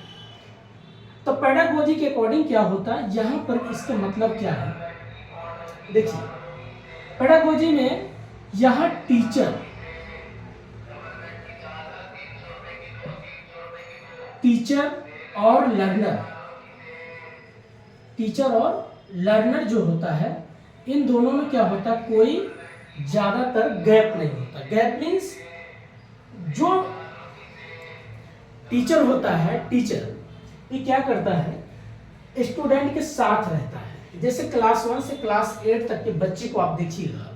तो पेडागोजी के अकॉर्डिंग क्या होता है, यहाँ पर इसका मतलब क्या है, देखिए पेडागोजी में यहाँ टीचर और लर्नर जो होता है, इन दोनों में क्या होता है, कोई ज्यादातर गैप नहीं होता। गैप मीन्स जो टीचर होता है, टीचर ये क्या करता है, स्टूडेंट के साथ रहता है। जैसे क्लास 1 से क्लास 8 तक के बच्चे को आप देखिएगा,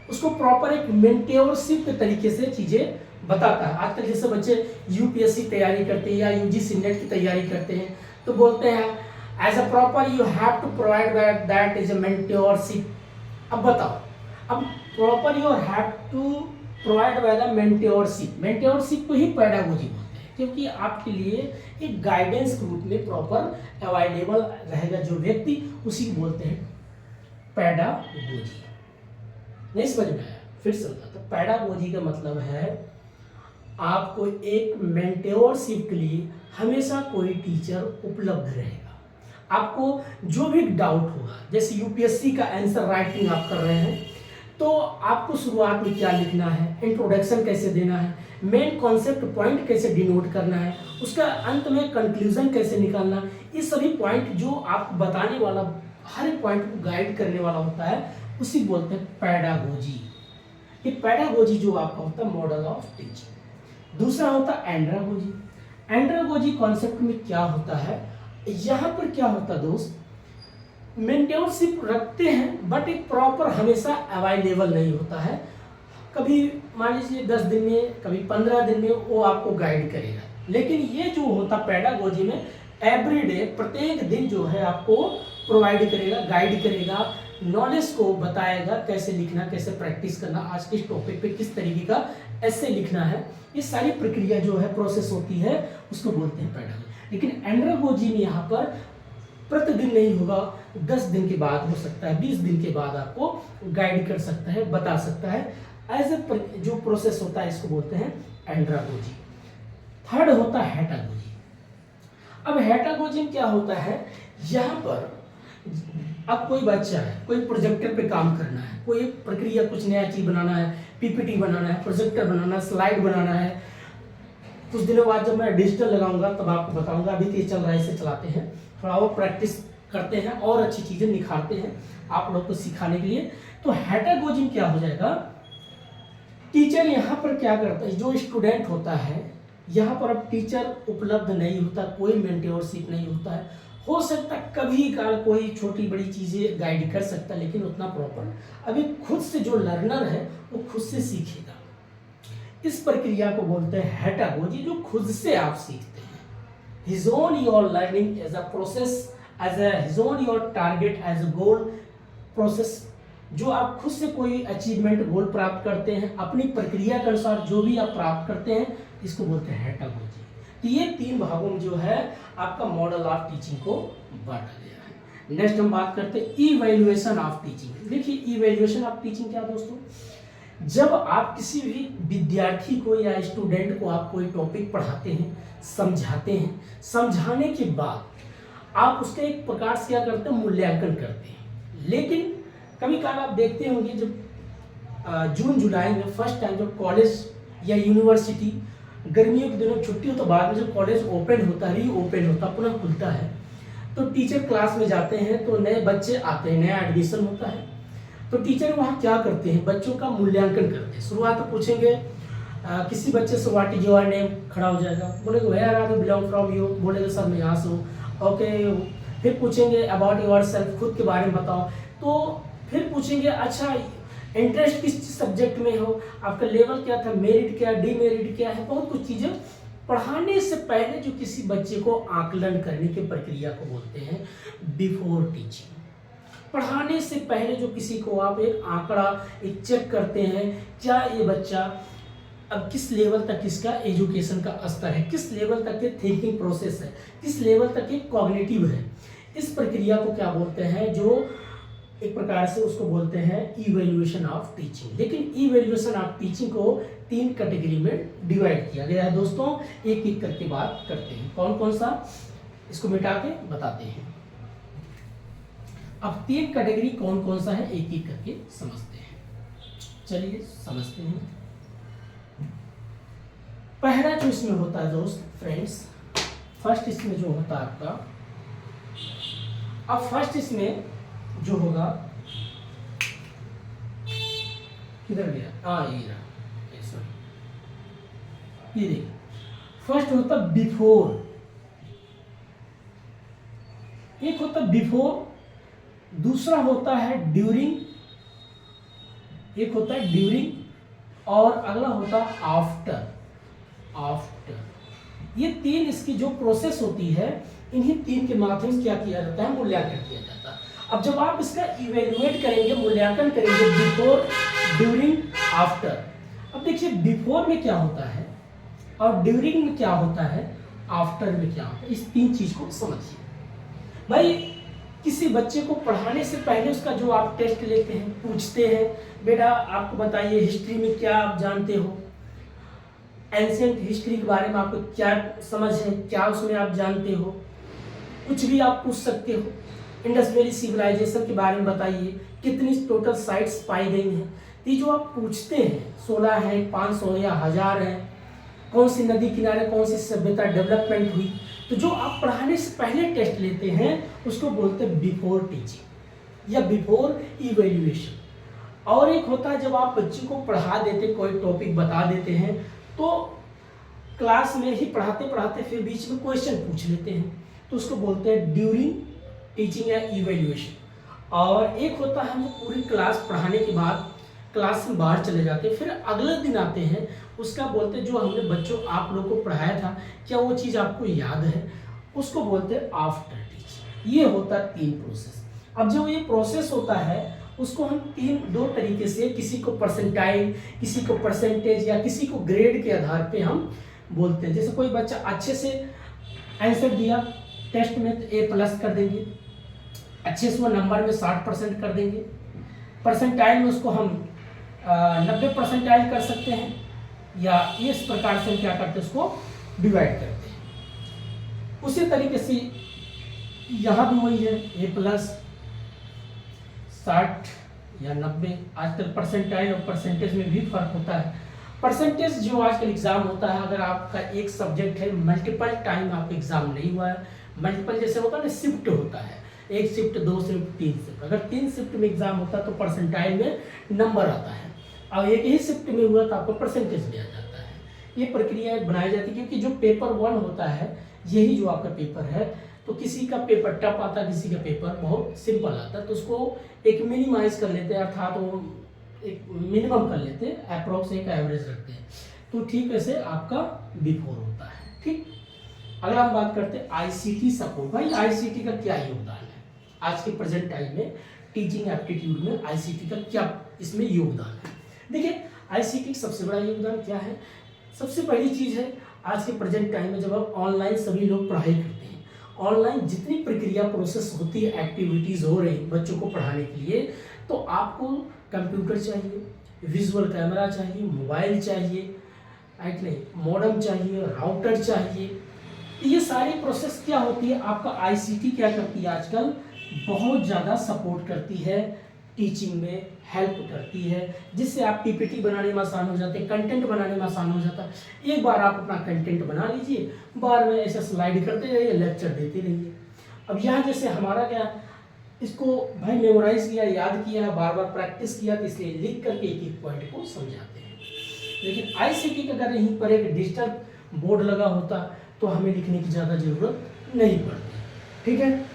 उसको प्रॉपर एक मेंटोरशिप के तरीके से चीजें बताता है। आजकल जैसे बच्चे यूपीएससी तैयारी करते हैं या यूजीसी नेट की तैयारी करते हैं, तो बोलते हैं as a proper you have to provide that is a mentorship. अब बताओ, अब proper you have to provide the mentorship को ही पेडागोजी बोलते हैं, क्योंकि आपके लिए एक गाइडेंस के रूप में प्रॉपर अवेलेबल रहेगा जो व्यक्ति, उसी को बोलते हैं पेडागोजी। नहीं समझ में आया, फिर से बता। तो पेडागोजी का मतलब है आपको एक मेंटोरशिप के लिए हमेशा कोई टीचर उपलब्ध रहेगा। आपको जो भी डाउट होगा, जैसे यूपीएससी का आंसर राइटिंग आप कर रहे हैं, तो आपको शुरुआत में क्या लिखना है, इंट्रोडक्शन कैसे देना है, मेन कॉन्सेप्ट पॉइंट कैसे डिनोट करना है, उसका अंत में कंक्लूजन कैसे निकालना, ये सभी पॉइंट जो आपको बताने वाला, हर एक पॉइंट को गाइड करने वाला होता है, उसी बोलते हैं पेडागोजी। ये पेडागोजी जो आपका होता है मॉडल ऑफ टीचिंग। दूसरा होता है एंड्रागोजी। एंड्रागोजी कॉन्सेप्ट में क्या होता है, यहाँ पर क्या होता है दोस्त, मेंटोरशिप रखते हैं बट एक प्रॉपर हमेशा अवेलेबल नहीं होता है। कभी मान लीजिए 10 दिन में, कभी 15 दिन में वो आपको गाइड करेगा। लेकिन ये जो होता पेडागोजी में एवरीडे, प्रत्येक दिन जो है आपको प्रोवाइड करेगा, गाइड करेगा, नॉलेज को बताएगा, कैसे लिखना, कैसे प्रैक्टिस करना, आज किस टॉपिक पे किस तरीके का ऐसे लिखना है। ये सारी प्रक्रिया जो है, प्रोसेस होती है, उसको बोलते हैं पेडागोजी। लेकिन एंड्रागोजी में यहाँ पर प्रतिदिन नहीं होगा, 10 दिन के बाद हो सकता है, 20 दिन के बाद आपको गाइड कर सकता है, बता सकता है। एज ए जो प्रोसेस होता है, इसको बोलते हैं एंड्रागोजी। थर्ड होता है हैटागोजी। अब हैटागोजी में क्या होता है, यहाँ पर अब कोई बच्चा है, कोई प्रोजेक्टर पे काम करना है, कोई प्रक्रिया, कुछ नया चीज बनाना है, पीपीटी बनाना है, प्रोजेक्टर बनाना है, स्लाइड बनाना है। कुछ दिनों बाद जब मैं डिजिटल लगाऊंगा तब आपको बताऊंगा, अभी तो ये चल रहा है, इसे चलाते हैं, थोड़ा और प्रैक्टिस करते हैं और अच्छी चीजें निखारते हैं आप लोग को सिखाने के लिए। तो हैटागोजी क्या हो जाएगा, टीचर यहाँ पर क्या करता है, जो स्टूडेंट होता है, यहाँ पर अब टीचर उपलब्ध नहीं होता, कोई मेंटोरशिप नहीं होता है। हो सकता कभी काल कोई छोटी बड़ी चीजें गाइड कर सकता है, लेकिन उतना प्रॉपर अभी खुद से जो लर्नर है वो खुद से सीखेगा। इस प्रक्रिया को बोलते हैं हैटागोजी, जो खुद से आप सीखते हैं। His own your learning as a process, as a his own your target as a goal process, जो आप खुद से कोई अचीवमेंट गोल प्राप्त करते हैं, अपनी प्रक्रिया के अनुसार जो भी आप प्राप्त करते हैं, इसको बोलते हैं हैटागोजी। तो ये 3 भागों में जो है आपका मॉडल ऑफ टीचिंग को बांटा गया है। नेक्स्ट हम बात करते हैं इवैल्यूएशन ऑफ टीचिंग। देखिए इवैल्यूएशन ऑफ टीचिंग क्या दोस्तों, जब आप किसी भी विद्यार्थी को या स्टूडेंट को आप कोई टॉपिक पढ़ाते हैं, समझाते हैं, समझाने के बाद आप उसका एक प्रकार से क्या करते हैं, मूल्यांकन करते हैं। लेकिन कभी कभार आप देखते होंगे जब जून जुलाई में फर्स्ट टाइम जब कॉलेज या यूनिवर्सिटी गर्मियों के दिनों छुट्टी हो, तो बाद में जब कॉलेज ओपन होता है, रीओपन होता है, पुनः खुलता है, तो टीचर क्लास में जाते हैं, तो नए बच्चे आते हैं, नया एडमिशन होता है, तो टीचर वहाँ क्या करते हैं, बच्चों का मूल्यांकन करते हैं। शुरुआत में पूछेंगे किसी बच्चे से व्हाट इज योर नेम, खड़ा हो जाएगा, बोलेगा where are you belong from, you बोलेगा सर मैं यहाँ से हूँ, ओके। फिर पूछेंगे अबाउट योर सेल्फ, खुद के बारे में बताओ। तो फिर पूछेंगे अच्छा इंटरेस्ट किस सब्जेक्ट में हो, आपका लेवल क्या था, मेरिट क्या, डीमेरिट क्या है, बहुत कुछ चीज़ें पढ़ाने से पहले जो किसी बच्चे को आकलन करने की प्रक्रिया को बोलते हैं बिफोर टीचिंग। पढ़ाने से पहले जो किसी को आप एक आंकड़ा एक चेक करते हैं, क्या ये बच्चा अब किस लेवल तक इसका एजुकेशन का स्तर है, किस लेवल तक ये थिंकिंग प्रोसेस है, किस लेवल तक ये कॉग्निटिव है, इस प्रक्रिया को क्या बोलते हैं, जो एक प्रकार से उसको बोलते हैं इवैल्यूएशन ऑफ टीचिंग। लेकिन इवैल्यूएशन ऑफ टीचिंग को 3 कैटेगरी में डिवाइड किया गया है दोस्तों। एक एक करके बात करते हैं, कौन कौन सा, इसको मिटा के बताते हैं। अब 3 कैटेगरी कौन कौन सा है एक एक करके समझते हैं। चलिए समझते हैं। पहला जो इसमें होता है दोस्त फ्रेंड्स, फर्स्ट इसमें जो होता है आपका, अब फर्स्ट इसमें जो होगा, किधर गया, ये रहा, ये देखिए फर्स्ट होता बिफोर, एक होता बिफोर, दूसरा होता है ड्यूरिंग, एक होता है ड्यूरिंग, और अगला होता है आफ्टर। ये 3 इसकी जो प्रोसेस होती है, इन्हीं 3 के माध्यम से क्या किया जाता है, मूल्यांकन किया जाता है। अब जब आप इसका इवेल्युएट करेंगे, मूल्यांकन करेंगे बिफोर, ड्यूरिंग, आफ्टर। अब देखिए बिफोर में क्या होता है और ड्यूरिंग में क्या होता है, आफ्टर में क्या होता है, इस 3 चीज को समझिए। भाई किसी बच्चे को पढ़ाने से पहले उसका जो आप टेस्ट लेते हैं, पूछते हैं, बेटा आपको बताइए हिस्ट्री में क्या आप जानते हो, एंशिएंट हिस्ट्री के बारे में आपको क्या समझ है, क्या उसमें आप जानते हो, कुछ भी आप पूछ सकते हो। इंडस वैली सिविलाइजेशन के बारे में बताइए, कितनी टोटल साइट्स पाई गई हैं। ये जो आप पूछते हैं 16 है, 500 या 1000 है, कौन सी नदी किनारे कौन सी सभ्यता डेवलपमेंट हुई, तो जो आप पढ़ाने से पहले टेस्ट लेते हैं उसको बोलते हैं बिफोर टीचिंग या बिफोर इवैल्यूएशन। और एक होता है जब आप बच्चे को पढ़ा देते, कोई टॉपिक बता देते हैं, तो क्लास में ही पढ़ाते पढ़ाते फिर बीच में क्वेश्चन पूछ लेते हैं, तो उसको बोलते हैं ड्यूरिंग टीचिंग या इवैल्यूएशन। और एक होता है हम पूरी क्लास पढ़ाने के बाद क्लास से बाहर चले जाते हैं, फिर अगले दिन आते हैं, उसका बोलते हैं जो हमने बच्चों आप लोग को पढ़ाया था क्या वो चीज़ आपको याद है, उसको बोलते हैं आफ्टर टीचिंग। ये होता है 3 प्रोसेस। अब जो ये प्रोसेस होता है उसको हम 2 तरीके से, किसी को परसेंटाइल, किसी को परसेंटेज या किसी को ग्रेड के आधार पे हम बोलते हैं। जैसे कोई बच्चा अच्छे से आंसर दिया टेस्ट में तो A+ कर देंगे, अच्छे से वो नंबर में 60% कर देंगे। परसेंटाइल में उसको हम 90 परसेंटाइल कर सकते हैं, या इस प्रकार से क्या करते हैं उसको डिवाइड करते हैं। उसी तरीके से यहाँ भी वही है, A+ 60 या 90। आजकल परसेंटाइल और परसेंटेज में भी फर्क होता है। परसेंटेज जो आजकल एग्जाम होता है, अगर आपका एक सब्जेक्ट है मल्टीपल टाइम आपका एग्जाम नहीं हुआ है, मल्टीपल जैसे होता है ना, शिफ्ट होता है, 1 शिफ्ट 2 शिफ्ट 3 शिफ्ट, अगर 3 शिफ्ट में एग्जाम होता है तो परसेंटाइल में नंबर आता है, और एक ही शिफ्ट में हुआ तो आपको परसेंटेज दिया जाता है। ये प्रक्रिया बनाई जाती है क्योंकि जो पेपर 1 होता है, यही जो आपका पेपर है, तो किसी का पेपर टफ आता है, किसी का पेपर बहुत सिंपल आता है, तो उसको एक मिनिमाइज कर लेते हैं, अर्थात वो एक मिनिमम कर लेते हैं, अप्रोक्स एक एवरेज रखते हैं, तो ठीक वैसे आपका बिफोर होता है। ठीक, अगर हम बात करते हैं ICT सपोर्ट। भाई ICT का क्या योगदान है आज के प्रेजेंट टाइम में, टीचिंग एप्टीट्यूड में ICT का क्या इसमें योगदान है। देखिए ICT सबसे बड़ा योगदान क्या है, सबसे पहली चीज़ है आज के प्रेजेंट टाइम में जब आप ऑनलाइन सभी लोग पढ़ाई करते हैं, ऑनलाइन जितनी प्रक्रिया प्रोसेस होती है, एक्टिविटीज़ हो रही बच्चों को पढ़ाने के लिए, तो आपको कंप्यूटर चाहिए, विजुअल कैमरा चाहिए, मोबाइल चाहिए, राइट नहीं, मॉडेम चाहिए, राउटर चाहिए। ये सारी प्रोसेस क्या होती है, आपका ICT क्या करती है आजकल, बहुत ज़्यादा सपोर्ट करती है, टीचिंग में हेल्प करती है, जिससे आप PPT बनाने में आसान हो जाते हैं, कंटेंट बनाने में आसान हो जाता है। एक बार आप अपना कंटेंट बना लीजिए, बार में ऐसे स्लाइड करते रहिए, लेक्चर देते रहिए। अब यहाँ जैसे हमारा क्या, इसको भाई मेमोराइज किया, याद किया, बार बार प्रैक्टिस किया, तो इसलिए लिख करके एक एक पॉइंट को समझाते हैं। लेकिन ICT का अगर यहीं पर एक डिजिटल बोर्ड लगा होता तो हमें लिखने की ज़्यादा ज़रूरत नहीं पड़ती। ठीक है,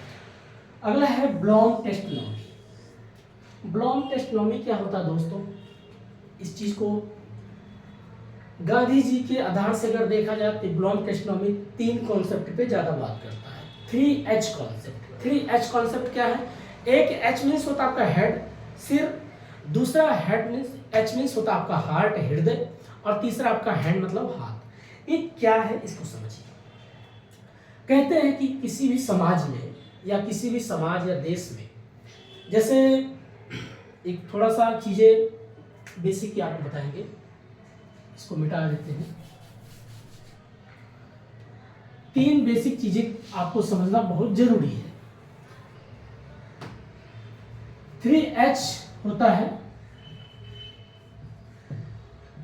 अगला है ब्लॉम टेस्टोनॉमी। ब्लॉम टेस्टोनॉमी क्या होता है दोस्तों, इस चीज़ को गांधी जी के आधार से अगर देखा जाए तो ब्लूम टेक्सोनोमी 3 कॉन्सेप्ट पे ज़्यादा बात करता है। 3H concept. 3H कॉन्सेप्ट क्या है? एक H मीन्स होता है आपका हेड, सिर, दूसरा हेड मीन्स H मीन्स होता है आपका हार्ट, हृदय, और तीसरा आपका हैंड मतलब हाथ। ये क्या है इसको समझिए। कहते हैं कि किसी भी समाज में या किसी भी समाज या देश में, जैसे एक थोड़ा सा चीजें बेसिक ही आपको बताएंगे, इसको मिटा देते हैं। 3 बेसिक चीजें आपको समझना बहुत जरूरी है। 3H होता है,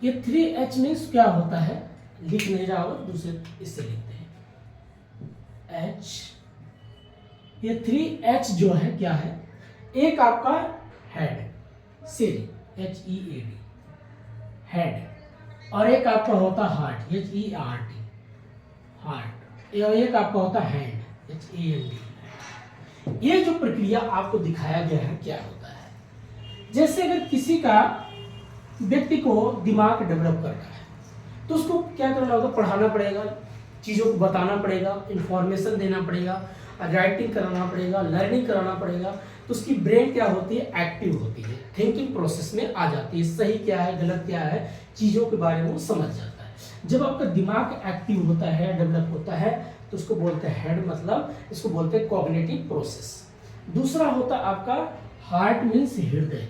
ये 3H मीन्स क्या होता है, लिख नहीं रहा हो दूसरे इससे लिखते हैं H। ये 3H जो है क्या है, एक आपका हेड, सिर, HEAD, हेड, और एक आपका होता हार्ट, HEART, हार्ट, और एक आपका होता हैंड, HAND। ये जो प्रक्रिया आपको दिखाया गया है क्या होता है, जैसे अगर किसी का व्यक्ति को दिमाग डेवलप करना है तो उसको क्या करना होगा, पढ़ाना पड़ेगा, चीज़ों को बताना पड़ेगा, इंफॉर्मेशन देना पड़ेगा, राइटिंग कराना पड़ेगा, लर्निंग कराना पड़ेगा, तो उसकी ब्रेन क्या होती है, एक्टिव होती है, थिंकिंग प्रोसेस में आ जाती है, सही क्या है गलत क्या है, चीज़ों के बारे में वो समझ जाता है। जब आपका दिमाग एक्टिव होता है, डेवलप होता है, तो उसको बोलते हैं हेड, मतलब इसको बोलते हैं कॉग्निटिव प्रोसेस। दूसरा होता आपका हार्ट मीन्स हृदय।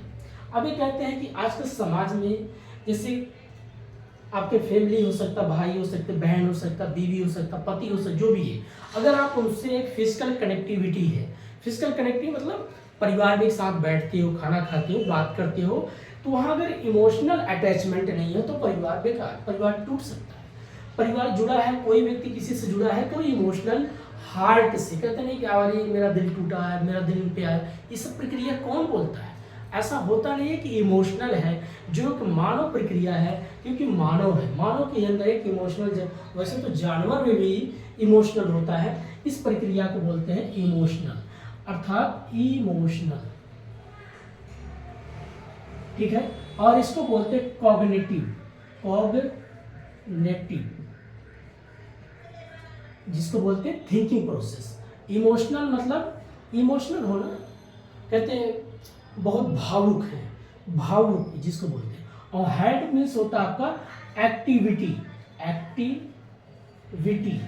अब ये कहते हैं कि आजकल समाज में जैसे आपके फैमिली हो सकता, भाई हो सकते, बहन हो सकता, बीवी हो सकता, पति हो सकता, जो भी है, अगर आप उनसे एक फिजिकल कनेक्टिविटी है, फिजिकल कनेक्टिविटी मतलब परिवार में एक साथ बैठते हो, खाना खाते हो, बात करते हो, तो वहाँ अगर इमोशनल अटैचमेंट नहीं है तो परिवार बेकार, परिवार टूट सकता है। परिवार जुड़ा है, कोई व्यक्ति किसी से जुड़ा है तो इमोशनल हार्ट से, कहते नहीं कि अरे मेरा दिल टूटा है, मेरा दिल पे आया, ये सब प्रक्रिया कौन बोलता है? ऐसा होता नहीं है कि इमोशनल है, जो एक मानव प्रक्रिया है, क्योंकि मानव है, मानव के अंदर एक इमोशनल, वैसे तो जानवर में भी इमोशनल होता है, इस प्रक्रिया को बोलते हैं इमोशनल, अर्थात इमोशनल, ठीक है। और इसको बोलते हैं कॉग्निटिव, कॉग्निटिव, जिसको बोलते हैं थिंकिंग प्रोसेस। इमोशनल मतलब इमोशनल होना, कहते हैं बहुत भावुक है, भावुक जिसको बोलते हैं। और हेड मीन्स होता है आपका एक्टिविटी, एक्टिविटी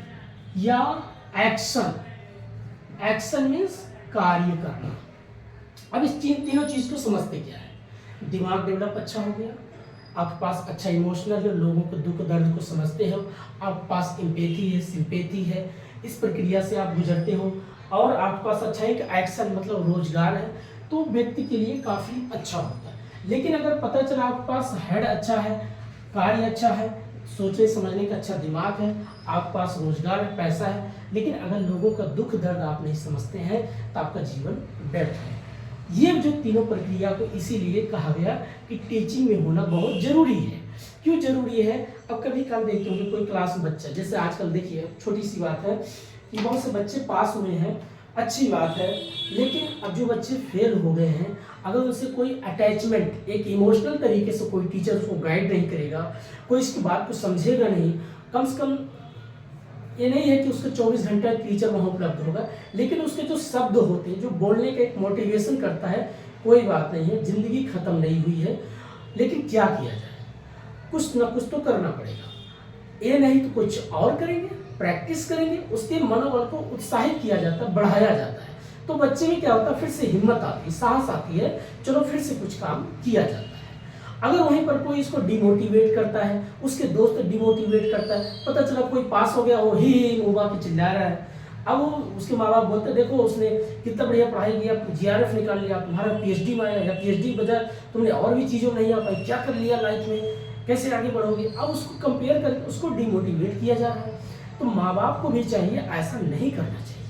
या एक्शन, एक्शन मीन्स कार्य करना। अब इस तीनों चीज को समझते क्या है, दिमाग डेवलप अच्छा हो गया, आपके पास अच्छा इमोशनल है, लोगों को दुख दर्द को समझते हो, आपके पास एम्पैथी है, सिंपैथी है, इस प्रक्रिया से आप गुजरते हो, और आपके पास अच्छा एक एक्शन मतलब रोजगार है, तो व्यक्ति के लिए काफ़ी अच्छा होता है। लेकिन अगर पता चला आपके पास हेड अच्छा है, कार्य अच्छा है, सोचने समझने का अच्छा दिमाग है, आपके पास रोजगार है, पैसा है, लेकिन अगर लोगों का दुख दर्द आप नहीं समझते हैं तो आपका जीवन व्यर्थ है। ये जो तीनों प्रक्रिया को इसीलिए कहा गया कि टीचिंग में होना बहुत जरूरी है। क्यों जरूरी है? अब कभी कल देखते होंगे कोई क्लास में बच्चा, जैसे आजकल देखिए छोटी सी बात है कि बहुत से बच्चे पास हुए हैं, अच्छी बात है, लेकिन अब जो बच्चे फेल हो गए हैं, अगर उनसे कोई अटैचमेंट, एक इमोशनल तरीके से कोई टीचर उसको गाइड नहीं करेगा, कोई इसकी बात को समझेगा नहीं, कम से कम ये नहीं है कि उसका 24 घंटा टीचर वहाँ उपलब्ध होगा, लेकिन उसके जो शब्द होते हैं, जो बोलने का एक मोटिवेशन करता है, कोई बात नहीं है, जिंदगी खत्म नहीं हुई है, लेकिन क्या किया जाए, कुछ ना कुछ तो करना पड़ेगा। ये नहीं तो कुछ और करेंगे, प्रैक्टिस करेंगे, उसके मनोबल को उत्साहित किया जाता है, बढ़ाया जाता है, तो बच्चे में क्या होता है, फिर से हिम्मत आती है, साहस आती है, चलो फिर से कुछ काम किया जाता है। अगर वहीं पर कोई इसको डिमोटिवेट करता है, उसके दोस्त डिमोटिवेट करता है, पता चला कोई पास हो गया, वो ही मुँह के चिल्ला रहा है, अब वो उसके माँ बाप बोलते देखो उसने कितना बढ़िया पढ़ाई किया, GRF निकाल लिया, तुम्हारा PhD में आया, या PhD बजाय तुमने और भी चीज़ों में नहीं आ पाई, क्या कर लिया लाइफ में, कैसे आगे बढ़ोगे। अब उसको कंपेयर करके उसको डिमोटिवेट किया जा रहा है। तो माँ बाप को भी चाहिए ऐसा नहीं करना चाहिए।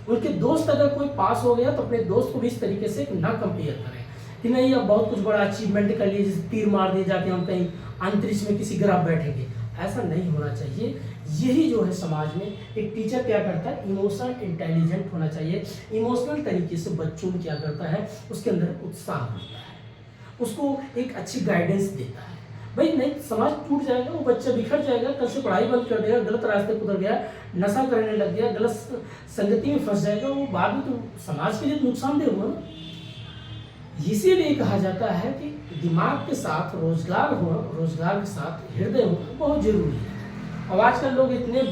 उनके दोस्त अगर कोई पास हो गया तो अपने दोस्त को भी इस तरीके से ना कंपेयर करें कि नहीं अब बहुत कुछ बड़ा अचीवमेंट कर लिए, जैसे तीर मार दिए जाके हम कहीं अंतरिक्ष में किसी ग्रह बैठेंगे, ऐसा नहीं होना चाहिए। यही जो है समाज में एक टीचर क्या करता है, इमोशनल इंटेलिजेंट होना चाहिए, इमोशनल तरीके से बच्चों में क्या करता है, उसके अंदर उत्साह होता है, उसको एक अच्छी गाइडेंस देता है, भाई नहीं, समाज टूट जाएगा, वो बच्चा बिखर जाएगा, कल से पढ़ाई बंद कर देगा, गलत रास्ते पर उतर गया, नशा करने लग गया, गलत संगति में फंस जाएगा, वो बाद में तो समाज के लिए नुकसानदेह हुआ ना। इसीलिए कहा जाता है कि दिमाग के साथ रोजगार हो, रोजगार के साथ हृदय होना बहुत जरूरी है। और आजकल लोग इतने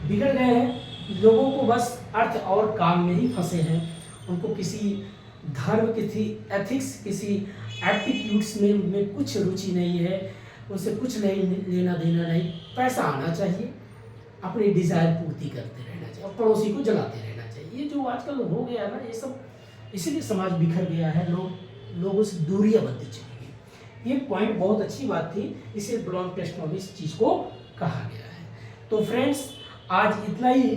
बिगड़ गए हैं, लोगों को बस अर्थ और काम में ही फंसे हैं, उनको किसी धर्म, किसी एथिक्स, किसी एप्टीट्यूड्स में कुछ रुचि नहीं है, उनसे कुछ नहीं लेना देना नहीं, पैसा आना चाहिए, अपनी डिज़ायर पूर्ति करते रहना चाहिए और पड़ोसी को जलाते रहना चाहिए। ये जो आजकल हो गया ना, ये सब इसीलिए समाज बिखर गया है, लोगों से दूरियां बनती चली गई। ये पॉइंट बहुत अच्छी बात थी, इसे ब्लॉन्ग टेस्ट में इस चीज़ को कहा गया है। तो फ्रेंड्स, आज इतना ही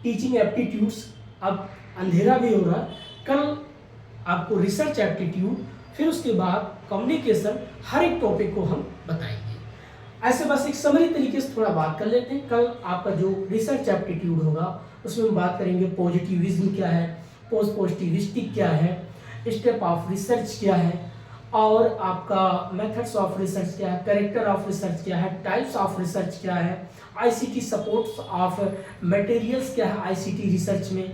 टीचिंग एप्टीट्यूड्स। अब अंधेरा भी हो रहा है, कल आपको रिसर्च एप्टीट्यूड, फिर उसके बाद कम्युनिकेशन, हर एक टॉपिक को हम बताएंगे। ऐसे बस एक समरी तरीके से थोड़ा बात कर लेते हैं। कल आपका जो रिसर्च एप्टीट्यूड होगा उसमें हम बात करेंगे पॉजिटिविज्म क्या है, पोस्ट पॉजिटिविस्टिक क्या है, स्टेप ऑफ रिसर्च क्या है, और आपका मेथड्स ऑफ रिसर्च क्या है, कैरेक्टर ऑफ रिसर्च क्या है, टाइप्स ऑफ रिसर्च क्या है, आईसीटी सपोर्ट्स ऑफ मटेरियल्स क्या है आईसीटी रिसर्च में,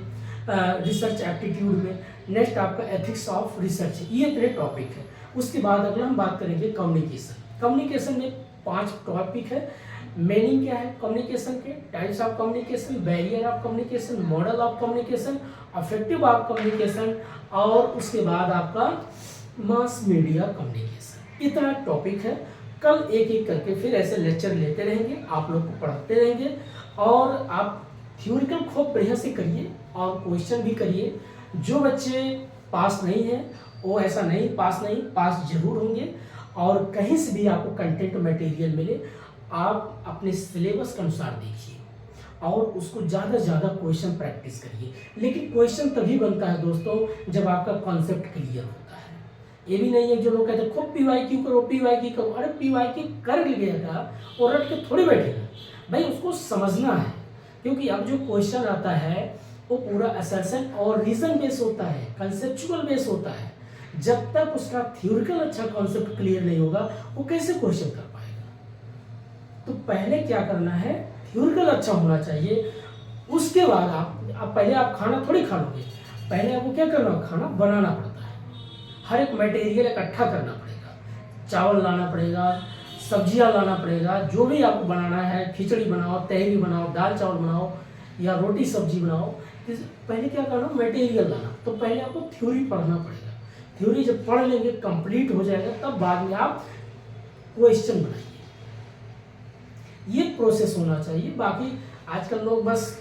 रिसर्च एप्टीट्यूड में। नेक्स्ट आपका एथिक्स ऑफ रिसर्च, ये तेरे टॉपिक है। उसके बाद अगला हम बात करेंगे कम्युनिकेशन। कम्युनिकेशन में 5 टॉपिक है। मीनिंग क्या है कम्युनिकेशन के, types of communication, barrier of communication, model of communication, affective of communication, और उसके बाद आपका मास मीडिया कम्युनिकेशन। इतना टॉपिक है। कल एक एक करके फिर ऐसे लेक्चर लेते रहेंगे, आप लोग को पढ़ाते रहेंगे, और आप थ्योरिकल खूब बढ़िया से करिए और क्वेश्चन भी करिए। जो बच्चे पास नहीं हैं वो ऐसा नहीं, पास जरूर होंगे। और कहीं से भी आपको कंटेंट मटेरियल मिले, आप अपने सिलेबस के अनुसार देखिए और उसको ज़्यादा से ज़्यादा क्वेश्चन प्रैक्टिस करिए। लेकिन क्वेश्चन तभी बनता है दोस्तों जब आपका कॉन्सेप्ट क्लियर होता है। ये भी नहीं है जो लोग कहते हैं खूब पीवाईक्यू करो, पीवाईक्यू करो। अरे पीवाईक्यू कर लिएगा और रट के थोड़ी बैठेगा, भाई उसको समझना है। क्योंकि अब जो क्वेश्चन आता है वो पूरा असर्शन और रीजन बेस होता है, कंसेप्चुअल बेस होता है। जब तक उसका थ्योरिकल अच्छा कॉन्सेप्ट क्लियर नहीं होगा वो कैसे क्वेश्चन कर पाएगा। तो पहले क्या करना है, थ्योरिकल अच्छा होना चाहिए। उसके बाद आप पहले आप खाना थोड़ी खा लोगे, पहले आपको क्या करना है, खाना बनाना पड़ता है। हर एक मटेरियल इकट्ठा करना पड़ेगा, चावल लाना पड़ेगा, सब्जियां लाना पड़ेगा, जो भी आपको बनाना है, खिचड़ी बनाओ, तहरी बनाओ, दाल चावल बनाओ या रोटी सब्जी बनाओ, पहले क्या करना, मटेरियल लाना। तो पहले आपको थ्योरी पढ़ना पड़ेगा। थ्योरी जब पढ़ लेंगे, कंप्लीट हो जाएगा, तब बाद में आप क्वेश्चन बनाइए। ये प्रोसेस होना चाहिए। बाकी आजकल लोग बस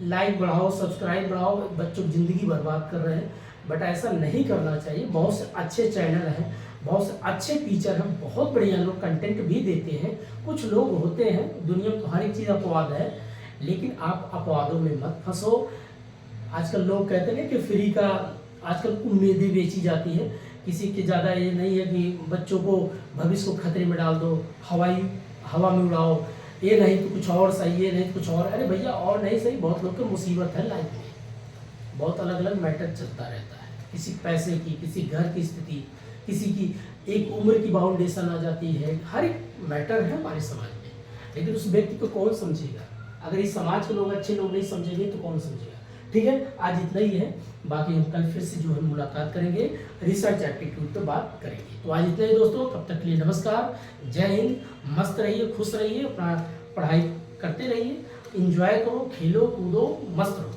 लाइक बढ़ाओ, सब्सक्राइब बढ़ाओ, बच्चों की ज़िंदगी बर्बाद कर रहे हैं, बट ऐसा नहीं करना चाहिए। बहुत से अच्छे चैनल हैं, बहुत से अच्छे टीचर हैं, बहुत बढ़िया लोग कंटेंट भी देते हैं। कुछ लोग होते हैं, दुनिया में तो हर एक चीज़ अपवाद है, लेकिन आप अपवादों में मत फंसो। आजकल लोग कहते हैं कि फ्री का आजकल उम्मीदें बेची जाती है। किसी के ज़्यादा ये नहीं है कि बच्चों को भविष्य को खतरे में डाल दो, हवा में उड़ाओ, ये नहीं तो कुछ और सही, ये नहीं तो कुछ और। अरे भैया और नहीं सही, बहुत लोग की मुसीबत है लाइफ में, बहुत अलग अलग मैटर चलता रहता है। किसी पैसे की, किसी घर की स्थिति, किसी की एक उम्र की बाउंडेशन आ जाती है। हर एक मैटर है हमारे समाज में, लेकिन उस व्यक्ति को कौन समझेगा। अगर इस समाज के लोग, अच्छे लोग नहीं समझेंगे तो कौन समझेगा। ठीक है, आज इतना ही है। बाकी हम कल फिर से जो है मुलाकात करेंगे, रिसर्च एप्टीट्यूड पे बात करेंगे। तो आज इतना ही दोस्तों, तब तक के लिए नमस्कार, जय हिंद। मस्त रहिए, खुश रहिए, अपना पढ़ाई करते रहिए, एंजॉय करो, खेलो कूदो, मस्त रहो।